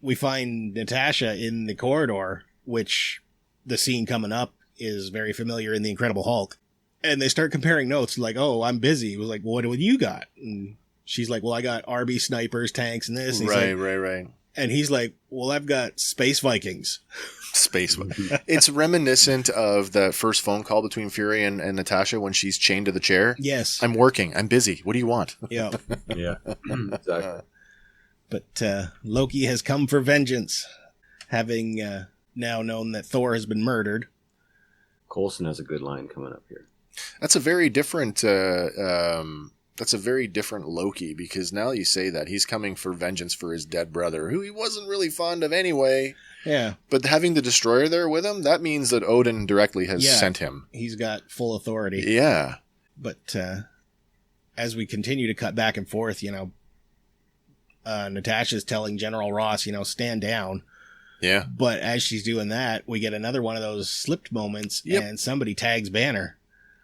we find Natasha in the corridor, which the scene coming up is very familiar in The Incredible Hulk. And they start comparing notes, like, oh, I'm busy. It was like, well, what do you got? And she's like, well, I got RB snipers, tanks, and this. And Right. And he's like, well, I've got Space Vikings. It's reminiscent of the first phone call between Fury and Natasha when she's chained to the chair. Yes. I'm working. I'm busy. What do you want? Yeah. Yeah. Exactly. But Loki has come for vengeance, having now known that Thor has been murdered. Coulson has a good line coming up here. That's a very different Loki, because now you say that he's coming for vengeance for his dead brother, who he wasn't really fond of anyway. Yeah. But having the Destroyer there with him, that means that Odin directly has sent him. He's got full authority. Yeah. But as we continue to cut back and forth, Natasha's telling General Ross, stand down. Yeah. But as she's doing that, we get another one of those slipped moments, and somebody tags Banner.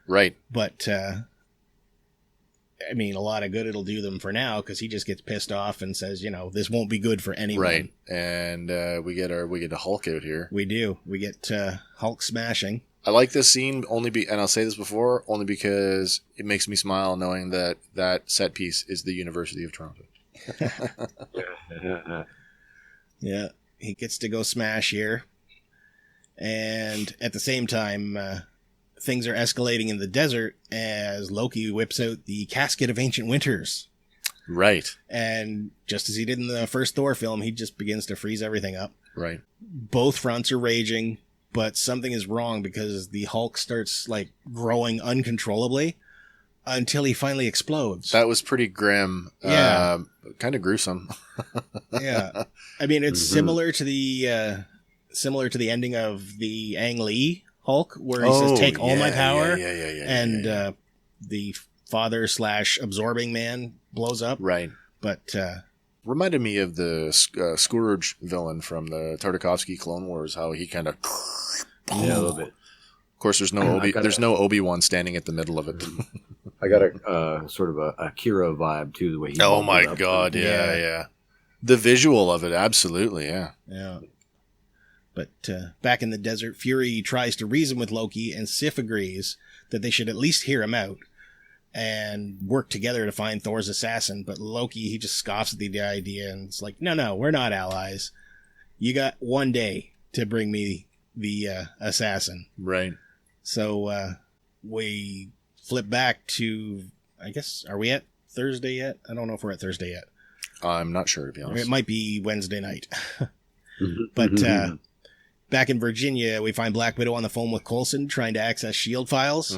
Right. But, a lot of good it'll do them for now, because he just gets pissed off and says, this won't be good for anyone. Right. And we get the Hulk out here. We do. We get Hulk smashing. I like this scene and I'll say this before, only because it makes me smile knowing that set piece is the University of Toronto. Yeah. He gets to go smash here. And at the same time, things are escalating in the desert as Loki whips out the Casket of Ancient Winters. Right. And just as he did in the first Thor film, he just begins to freeze everything up. Right. Both fronts are raging, but something is wrong because the Hulk starts growing uncontrollably. until he finally explodes. That was pretty grim. Yeah. Kind of gruesome. Yeah. I mean, it's similar to the ending of the Ang Lee Hulk, where he says, "Take all my power," and the father/absorbing man blows up. Right. But reminded me of the Scourge villain from the Tartakovsky Clone Wars. How he kind of a little bit. Of course, there's no Obi-Wan standing at the middle of it. I got a sort of a Akira vibe too, the way he. Oh my god! Yeah. The visual of it, absolutely, yeah. Yeah. But back in the desert, Fury tries to reason with Loki, and Sif agrees that they should at least hear him out and work together to find Thor's assassin. But Loki, he just scoffs at the idea, and it's like, no, we're not allies. You got one day to bring me the assassin. Right. So we flip back to, I guess, are we at Thursday yet? I don't know if we're at Thursday yet. I'm not sure, to be honest. It might be Wednesday night. But back in Virginia, we find Black Widow on the phone with Coulson trying to access S.H.I.E.L.D. files.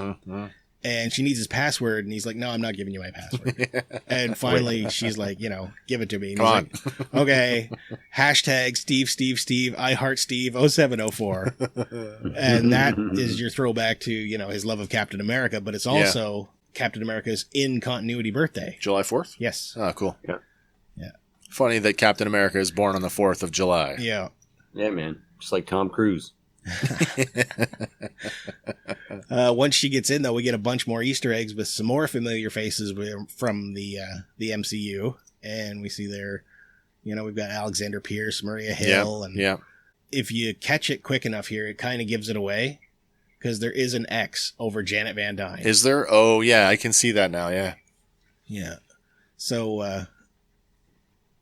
And she needs his password, and he's like, no, I'm not giving you my password. And finally, she's like, give it to me. And Come on. Like, okay. # Steve, I heart Steve 0704. And that is your throwback to, his love of Captain America, but it's also Captain America's in-continuity birthday. July 4th? Yes. Oh, cool. Yeah. Funny that Captain America is born on the 4th of July. Yeah. Yeah, man. Just like Tom Cruise. Once she gets in, though, we get a bunch more Easter eggs with some more familiar faces from the MCU, and we see there, we've got Alexander Pierce, Maria Hill, and if you catch it quick enough here, it kind of gives it away because there is an X over Janet Van Dyne. Is there? Oh, yeah, I can see that now. Yeah. Yeah. So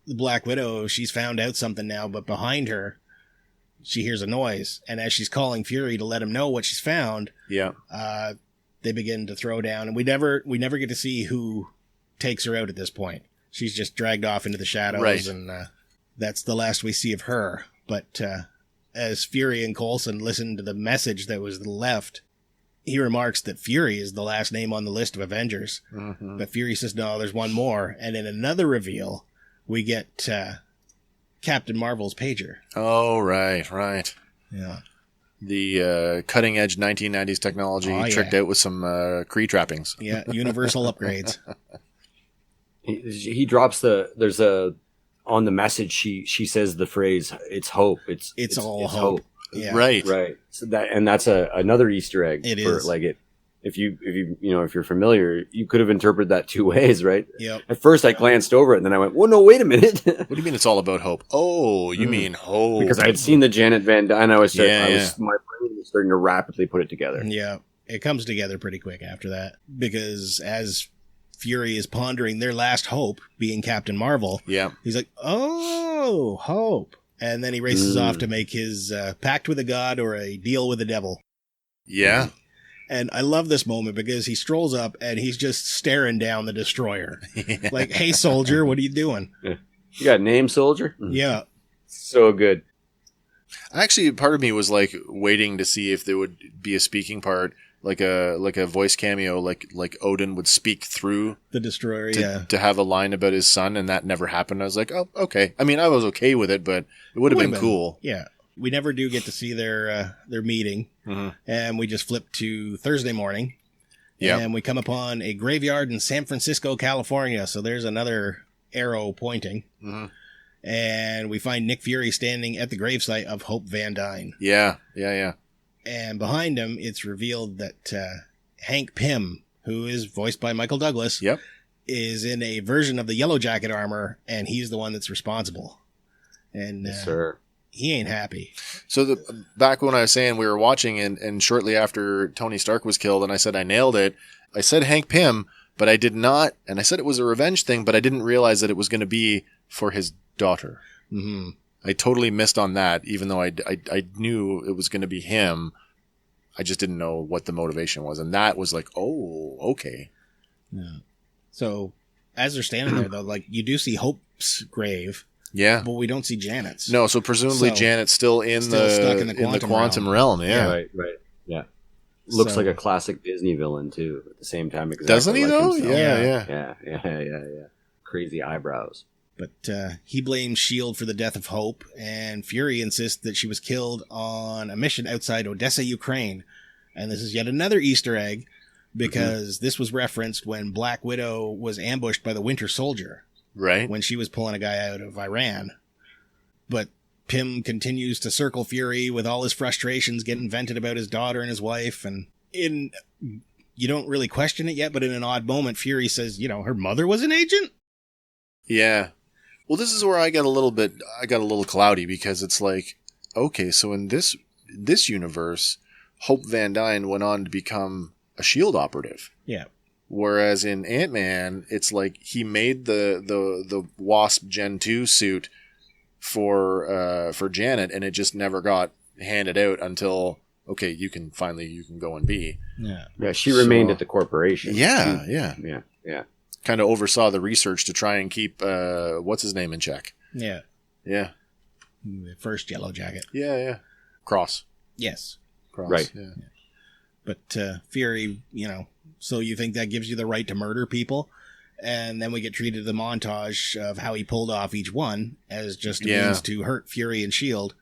the Black Widow, she's found out something now, but behind her, she hears a noise, and as she's calling Fury to let him know what she's found, they begin to throw down, and we never get to see who takes her out at this point. She's just dragged off into the shadows, and that's the last we see of her. But as Fury and Coulson listen to the message that was left, he remarks that Fury is the last name on the list of Avengers. But Fury says, no, there's one more, and in another reveal, we get Captain Marvel's pager. Oh, right. Yeah. The cutting-edge 1990s technology tricked out with some Kree trappings. Yeah, universal upgrades. He drops on the message, she says the phrase, it's hope. It's all hope. Yeah. Right. So that's another Easter egg. It is. Like it. If you're familiar, you could have interpreted that two ways, right? Yep. At first, I glanced over it, and then I went, "Well, no, wait a minute." What do you mean it's all about hope? Oh, you mean hope? Because I had seen the Janet Van Dyne. My brain was starting to rapidly put it together. Yeah, it comes together pretty quick after that, because as Fury is pondering their last hope, being Captain Marvel, he's like, "Oh, hope," and then he races off to make his pact with a god or a deal with the devil. Yeah. And I love this moment because he strolls up and he's just staring down the destroyer. Like, hey, soldier, what are you doing? You got a name, soldier? Yeah. So good. Actually, part of me was like waiting to see if there would be a speaking part, like a voice cameo, like Odin would speak through the destroyer, to have a line about his son, and that never happened. I was like, oh, okay. I mean, I was okay with it, but it would have been cool. Yeah. We never do get to see their meeting, and we just flip to Thursday morning, and we come upon a graveyard in San Francisco, California. So there's another arrow pointing, and we find Nick Fury standing at the gravesite of Hope Van Dyne. Yeah. And behind him, it's revealed that Hank Pym, who is voiced by Michael Douglas, is in a version of the Yellow Jacket armor, and he's the one that's responsible. And yes, sir. He ain't happy. So back when I was saying we were watching and shortly after Tony Stark was killed and I said I nailed it, I said Hank Pym, but I did not, and I said it was a revenge thing, but I didn't realize that it was going to be for his daughter. Mm-hmm. I totally missed on that, even though I knew it was going to be him. I just didn't know what the motivation was, and that was like, oh, okay. Yeah. So as they're standing there, though, like you do see Hope's grave. Yeah. But we don't see Janet's. No, so presumably Janet's still stuck in the quantum realm. Yeah. Right. Yeah. Looks like a classic Disney villain too. At the same time, exactly. Doesn't he like though? himself. Yeah. Crazy eyebrows. But he blames S.H.I.E.L.D. for the death of Hope, and Fury insists that she was killed on a mission outside Odessa, Ukraine. And this is yet another Easter egg, because this was referenced when Black Widow was ambushed by the Winter Soldier. Right. When she was pulling a guy out of Iran. But Pym continues to circle Fury with all his frustrations, getting vented about his daughter and his wife. And you don't really question it yet, but in an odd moment, Fury says, her mother was an agent? Yeah. Well, this is where I got a little cloudy, because it's like, okay, so in this universe, Hope Van Dyne went on to become a S.H.I.E.L.D. operative. Yeah. Whereas in Ant-Man, it's like he made the Wasp Gen 2 suit for Janet, and it just never got handed out until, okay, you can go and be. Yeah. Yeah, she remained at the corporation. Yeah. Kind of oversaw the research to try and keep what's his name in check. Yeah. Yeah. The first Yellow Jacket. Yeah. Cross. Yes. Cross. Right. Yeah. But Fury, so you think that gives you the right to murder people? And then we get treated to the montage of how he pulled off each one as just a means to hurt Fury and S.H.I.E.L.D.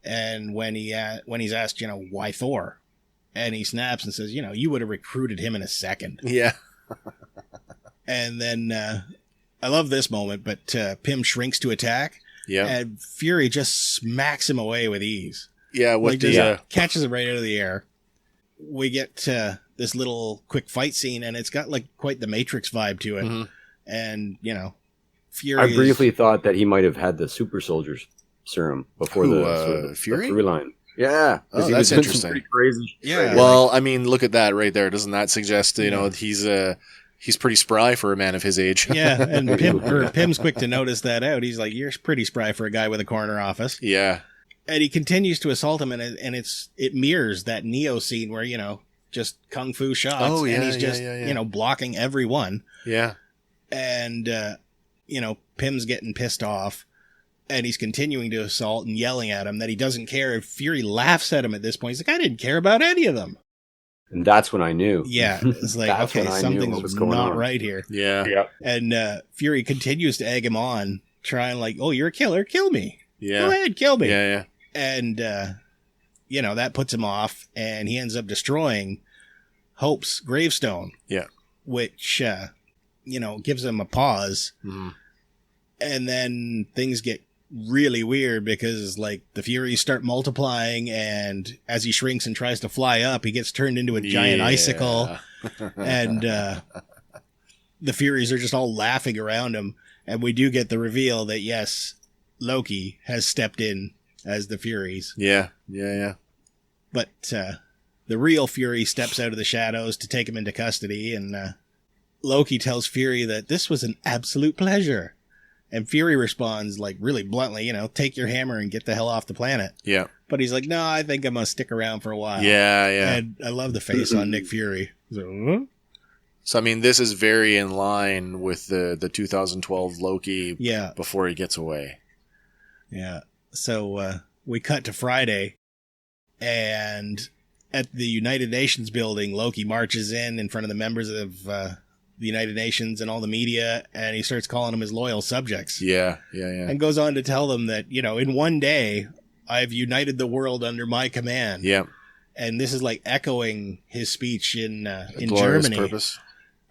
And when he's asked, why Thor? And he snaps and says, you would have recruited him in a second. Yeah. And then I love this moment, but Pym shrinks to attack. Yeah. And Fury just smacks him away with ease. Yeah. Catches him right out of the air. We get this little quick fight scene, and it's got quite the Matrix vibe to it. Mm-hmm. And, Fury. I briefly thought that he might have had the super soldiers serum before the Fury line. Yeah. Oh, that's interesting. Pretty crazy. Yeah. Well, I mean, look at that right there. Doesn't that suggest, he's pretty spry for a man of his age? Yeah. And Pym's quick to notice that out. He's like, you're pretty spry for a guy with a corner office. Yeah. And he continues to assault him, and it mirrors that Neo scene where, just kung fu shots. Oh, yeah, and he's just, blocking every one. Yeah. And, Pym's getting pissed off, and he's continuing to assault and yelling at him that he doesn't care. And Fury laughs at him at this point. He's like, I didn't care about any of them. And that's when I knew. Yeah. It's like, okay, something's not right here. Yeah. Yeah. And Fury continues to egg him on, trying oh, you're a killer. Kill me. Yeah. Go ahead, kill me. Yeah. And, that puts him off, and he ends up destroying Hope's gravestone. Yeah. Which, gives him a pause. Mm. And then things get really weird because, the Furies start multiplying, and as he shrinks and tries to fly up, he gets turned into a giant icicle. And the Furies are just all laughing around him. And we do get the reveal that, yes, Loki has stepped in as the Furies. Yeah. But the real Fury steps out of the shadows to take him into custody, and Loki tells Fury that this was an absolute pleasure. And Fury responds, really bluntly, take your hammer and get the hell off the planet. Yeah. But he's like, no, I think I'm going to stick around for a while. Yeah. And I love the face on Nick Fury. So, I mean, this is very in line with the 2012 Loki before he gets away. Yeah. So we cut to Friday, and at the United Nations building, Loki marches in front of the members of the United Nations and all the media, and he starts calling them his loyal subjects. Yeah. And goes on to tell them that, in one day, I've united the world under my command. Yeah. And this is echoing his speech in Glorious Germany. Purpose?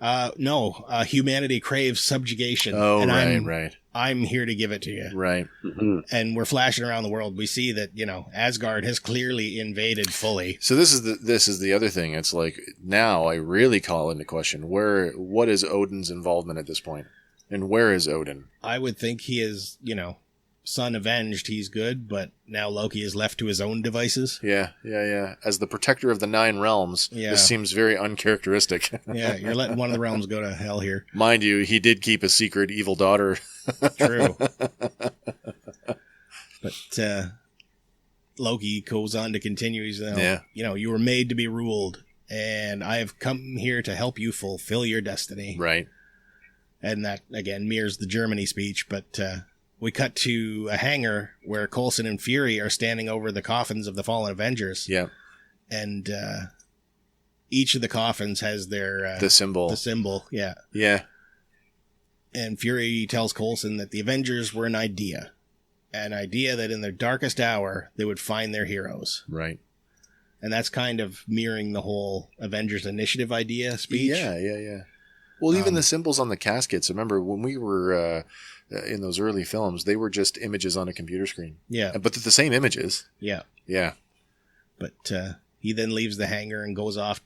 No, humanity craves subjugation. Oh, and right. I'm here to give it to you. Right. Mm-hmm. And we're flashing around the world. We see that, Asgard has clearly invaded fully. So this is the other thing. It's now I really call into question what is Odin's involvement at this point? And where is Odin? I would think he is, son avenged, he's good, but now Loki is left to his own devices. Yeah. As the protector of the 9 realms, this seems very uncharacteristic. Yeah, you're letting one of the realms go to hell here. Mind you, he did keep a secret evil daughter. True. But Loki goes on to continue. He's, you were made to be ruled, and I have come here to help you fulfill your destiny. Right. And that, again, mirrors the Germany speech, but we cut to a hangar where Coulson and Fury are standing over the coffins of the fallen Avengers. Yeah. And each of the coffins has their the symbol. The symbol, yeah. Yeah. And Fury tells Coulson that the Avengers were an idea that in their darkest hour they would find their heroes. Right. And that's kind of mirroring the whole Avengers Initiative idea speech. Yeah. Well, even the symbols on the caskets. Remember when we were in those early films, they were just images on a computer screen. Yeah. But they're the same images. Yeah. Yeah. But he then leaves the hangar and goes off,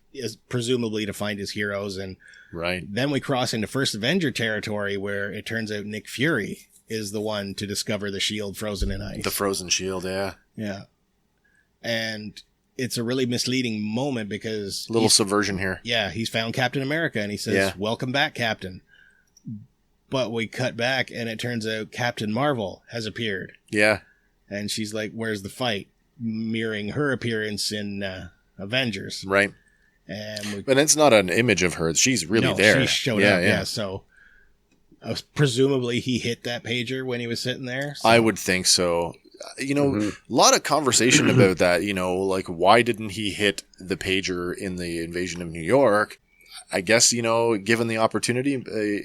presumably to find his heroes. And then we cross into First Avenger territory, where it turns out Nick Fury is the one to discover the shield frozen in ice. The frozen shield, yeah. Yeah. And it's a really misleading moment because... Little subversion here. Yeah, he's found Captain America, and he says, welcome back, Captain. But we cut back, and it turns out Captain Marvel has appeared. Yeah. And she's like, where's the fight? Mirroring her appearance in Avengers. Right. But it's not an image of her. She's really there. She showed up, yeah. So presumably he hit that pager when he was sitting there. So. I would think so. You know, a lot of conversation about that, you know, like why didn't he hit the pager in the invasion of New York? I guess, you know, given the opportunity,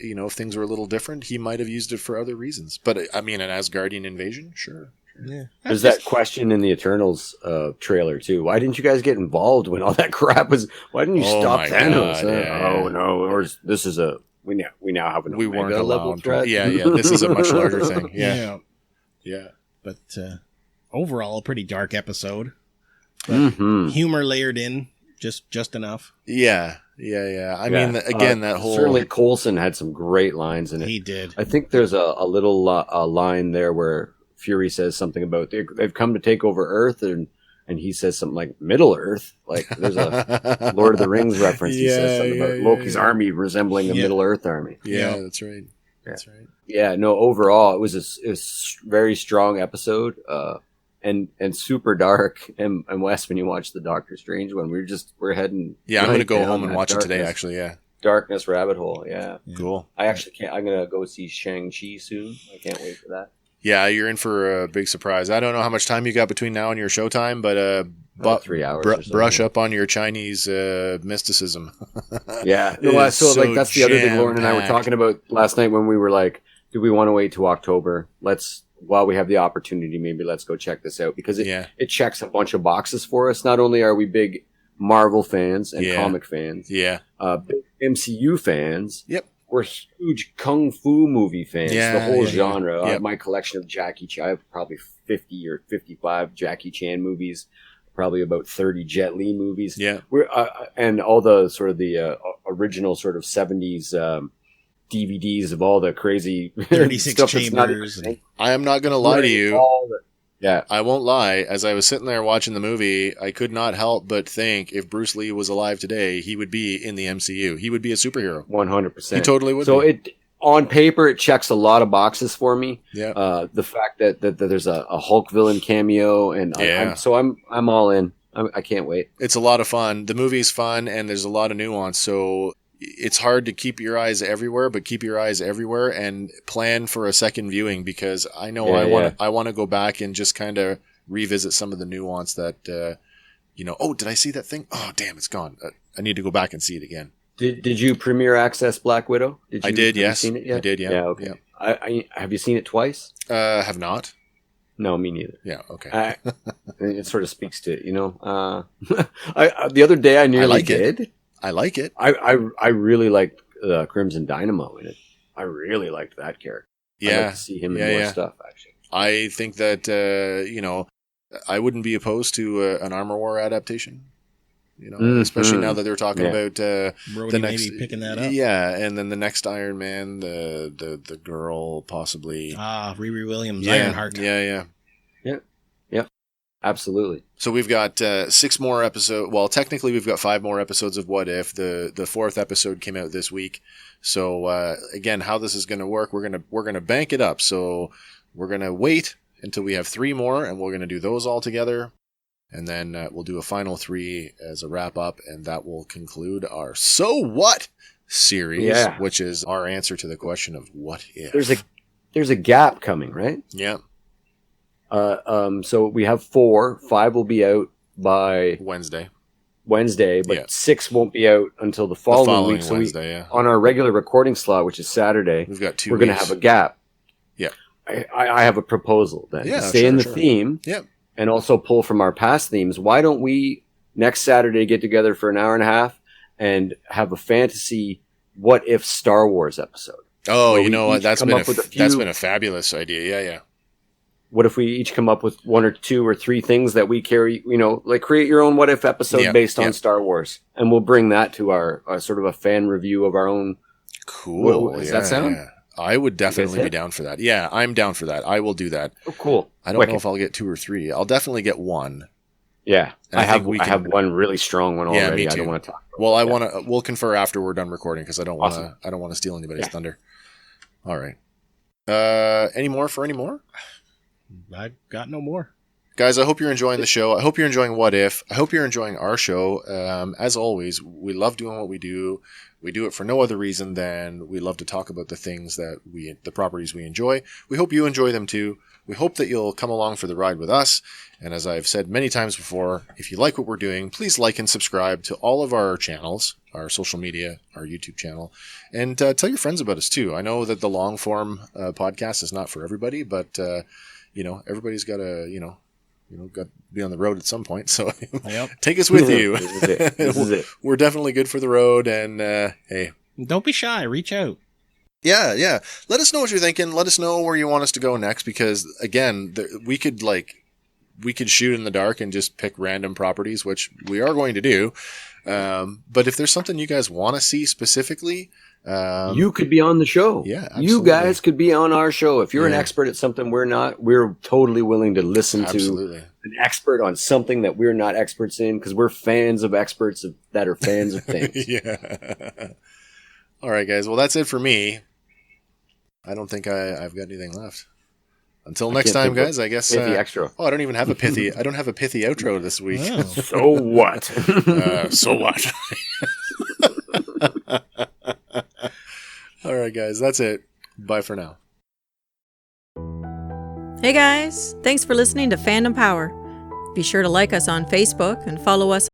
you know, if things were a little different, he might have used it for other reasons. But I mean, an Asgardian invasion, sure. Yeah. There's that question in the Eternals trailer too. Why didn't you guys get involved when all that crap was? Why didn't you stop Thanos? Oh no! Or this is we now have an Omega level threat. Yeah. This is a much larger thing. Yeah. But overall, a pretty dark episode. But humor layered in just enough. Yeah. I mean, again, that whole certainly Coulson had some great lines in it. He did. I think there's a little line there where Fury says something about they've come to take over Earth, and he says something like Middle Earth. Like there's a Lord of the Rings reference. He says something about Loki's army resembling the Middle Earth army. Yeah, that's right. That's right. Yeah, no. Overall, it was a very strong episode, and super dark. And Wes, when you watch the Doctor Strange one, we're heading. Yeah, I'm going to go home and watch it today. Actually, yeah. Darkness rabbit hole. Yeah. Cool. I actually can't. I'm going to go see Shang-Chi soon. I can't wait for that. Yeah, you're in for a big surprise. I don't know how much time you got between now and your showtime, but 3 hours. Brush up on your Chinese mysticism. Yeah, no, so like that's the other thing Lauren and I were talking about last night when we were like, do we want to wait to October? While we have the opportunity, maybe let's go check this out because it checks a bunch of boxes for us. Not only are we big Marvel fans and comic fans, big MCU fans. Yep. We're huge kung fu movie fans, the whole genre. Yep. My collection of Jackie Chan, I have probably 50 or 55 Jackie Chan movies, probably about 30 Jet Li movies. Yeah. And all the sort of the original sort of 70s DVDs of all the crazy 36 stuff chambers. I am not going to lie to you. Yeah, I won't lie. As I was sitting there watching the movie, I could not help but think if Bruce Lee was alive today, he would be in the MCU. He would be a superhero. 100%. He totally would. So on paper, it checks a lot of boxes for me. Yeah. The fact that there's a Hulk villain cameo, and I'm all in. I can't wait. It's a lot of fun. The movie's fun, and there's a lot of nuance. So it's hard to keep your eyes everywhere, but keep your eyes everywhere and plan for a second viewing because I know I want to go back and just kind of revisit some of the nuance that, oh, did I see that thing? Oh, damn, it's gone. I need to go back and see it again. Did you premiere access Black Widow? I did, yes. Have you seen it yet? I did, yeah. Yeah, okay. Yeah. Have you seen it twice? Have not. No, me neither. Yeah, okay. It sort of speaks to it, the other day I nearly did. I like it. I really liked Crimson Dynamo in it. I really liked that character. Yeah. I'd like to see him in more stuff, actually. I think that, I wouldn't be opposed to an Armor War adaptation. Especially now that they're talking about the next, maybe picking that up. Yeah, and then the next Iron Man, the girl possibly. Riri Williams, Ironheart. Yeah. Yep. Absolutely. So we've got 6 more episodes. Well, technically we've got 5 more episodes of What If. The 4th episode came out this week. So again, how this is going to work, we're gonna bank it up. So we're gonna wait until we have 3 more, and we're gonna do those all together. And then we'll do a final 3 as a wrap up, and that will conclude our So What series, which is our answer to the question of what if. There's a gap coming, right? Yeah. So we have 4. 5 will be out by Wednesday. Wednesday, but 6 won't be out until the following week. So Wednesday, on our regular recording slot, which is Saturday, we've got 2 we're going to have a gap. Yeah. I have a proposal then. Yeah, Stay in the theme and also pull from our past themes. Why don't we next Saturday get together for an hour and a half and have a fantasy what if Star Wars episode? Oh, you know what? That's been a fabulous idea. Yeah. What if we each come up with 1 or 2 or 3 things that we carry, like create your own what if episode based on Star Wars. And we'll bring that to our sort of a fan review of our own. Cool. Does that sound? Yeah. I would definitely be down for that. Yeah, I'm down for that. I will do that. Oh, cool. I don't know if I'll get 2 or 3. I'll definitely get 1. Yeah. I have one really strong one already. Yeah, me too. I don't want to talk about Well, I want to, we'll confer after we're done recording because I don't want to steal anybody's thunder. All right. Any more? I got no more. Guys, I hope you're enjoying the show. I hope you're enjoying What If. I hope you're enjoying our show. As always, we love doing what we do. We do it for no other reason than we love to talk about the properties we enjoy. We hope you enjoy them too. We hope that you'll come along for the ride with us. And as I've said many times before, if you like what we're doing, please like and subscribe to all of our channels, our social media, our YouTube channel, and tell your friends about us too. I know that the long form podcast is not for everybody, but everybody's got to, got to be on the road at some point. So take us with you. This is it. We're definitely good for the road. And hey, don't be shy. Reach out. Yeah. Let us know what you're thinking. Let us know where you want us to go next. Because again, we could shoot in the dark and just pick random properties, which we are going to do. But if there's something you guys want to see specifically, you could be on the show. Yeah, absolutely. You guys could be on our show. If you're an expert at something we're not, we're totally willing to listen to an expert on something that we're not experts in, because we're fans of experts that are fans of things. Yeah. All right, guys. Well, that's it for me. I don't think I've got anything left. Until next time, guys, I guess. Pithy extra. Oh, I don't even have a pithy. I don't have a pithy outro this week. Oh. So what? So what? All right, guys, that's it. Bye for now. Hey guys, thanks for listening to Fandom Power. Be sure to like us on Facebook and follow us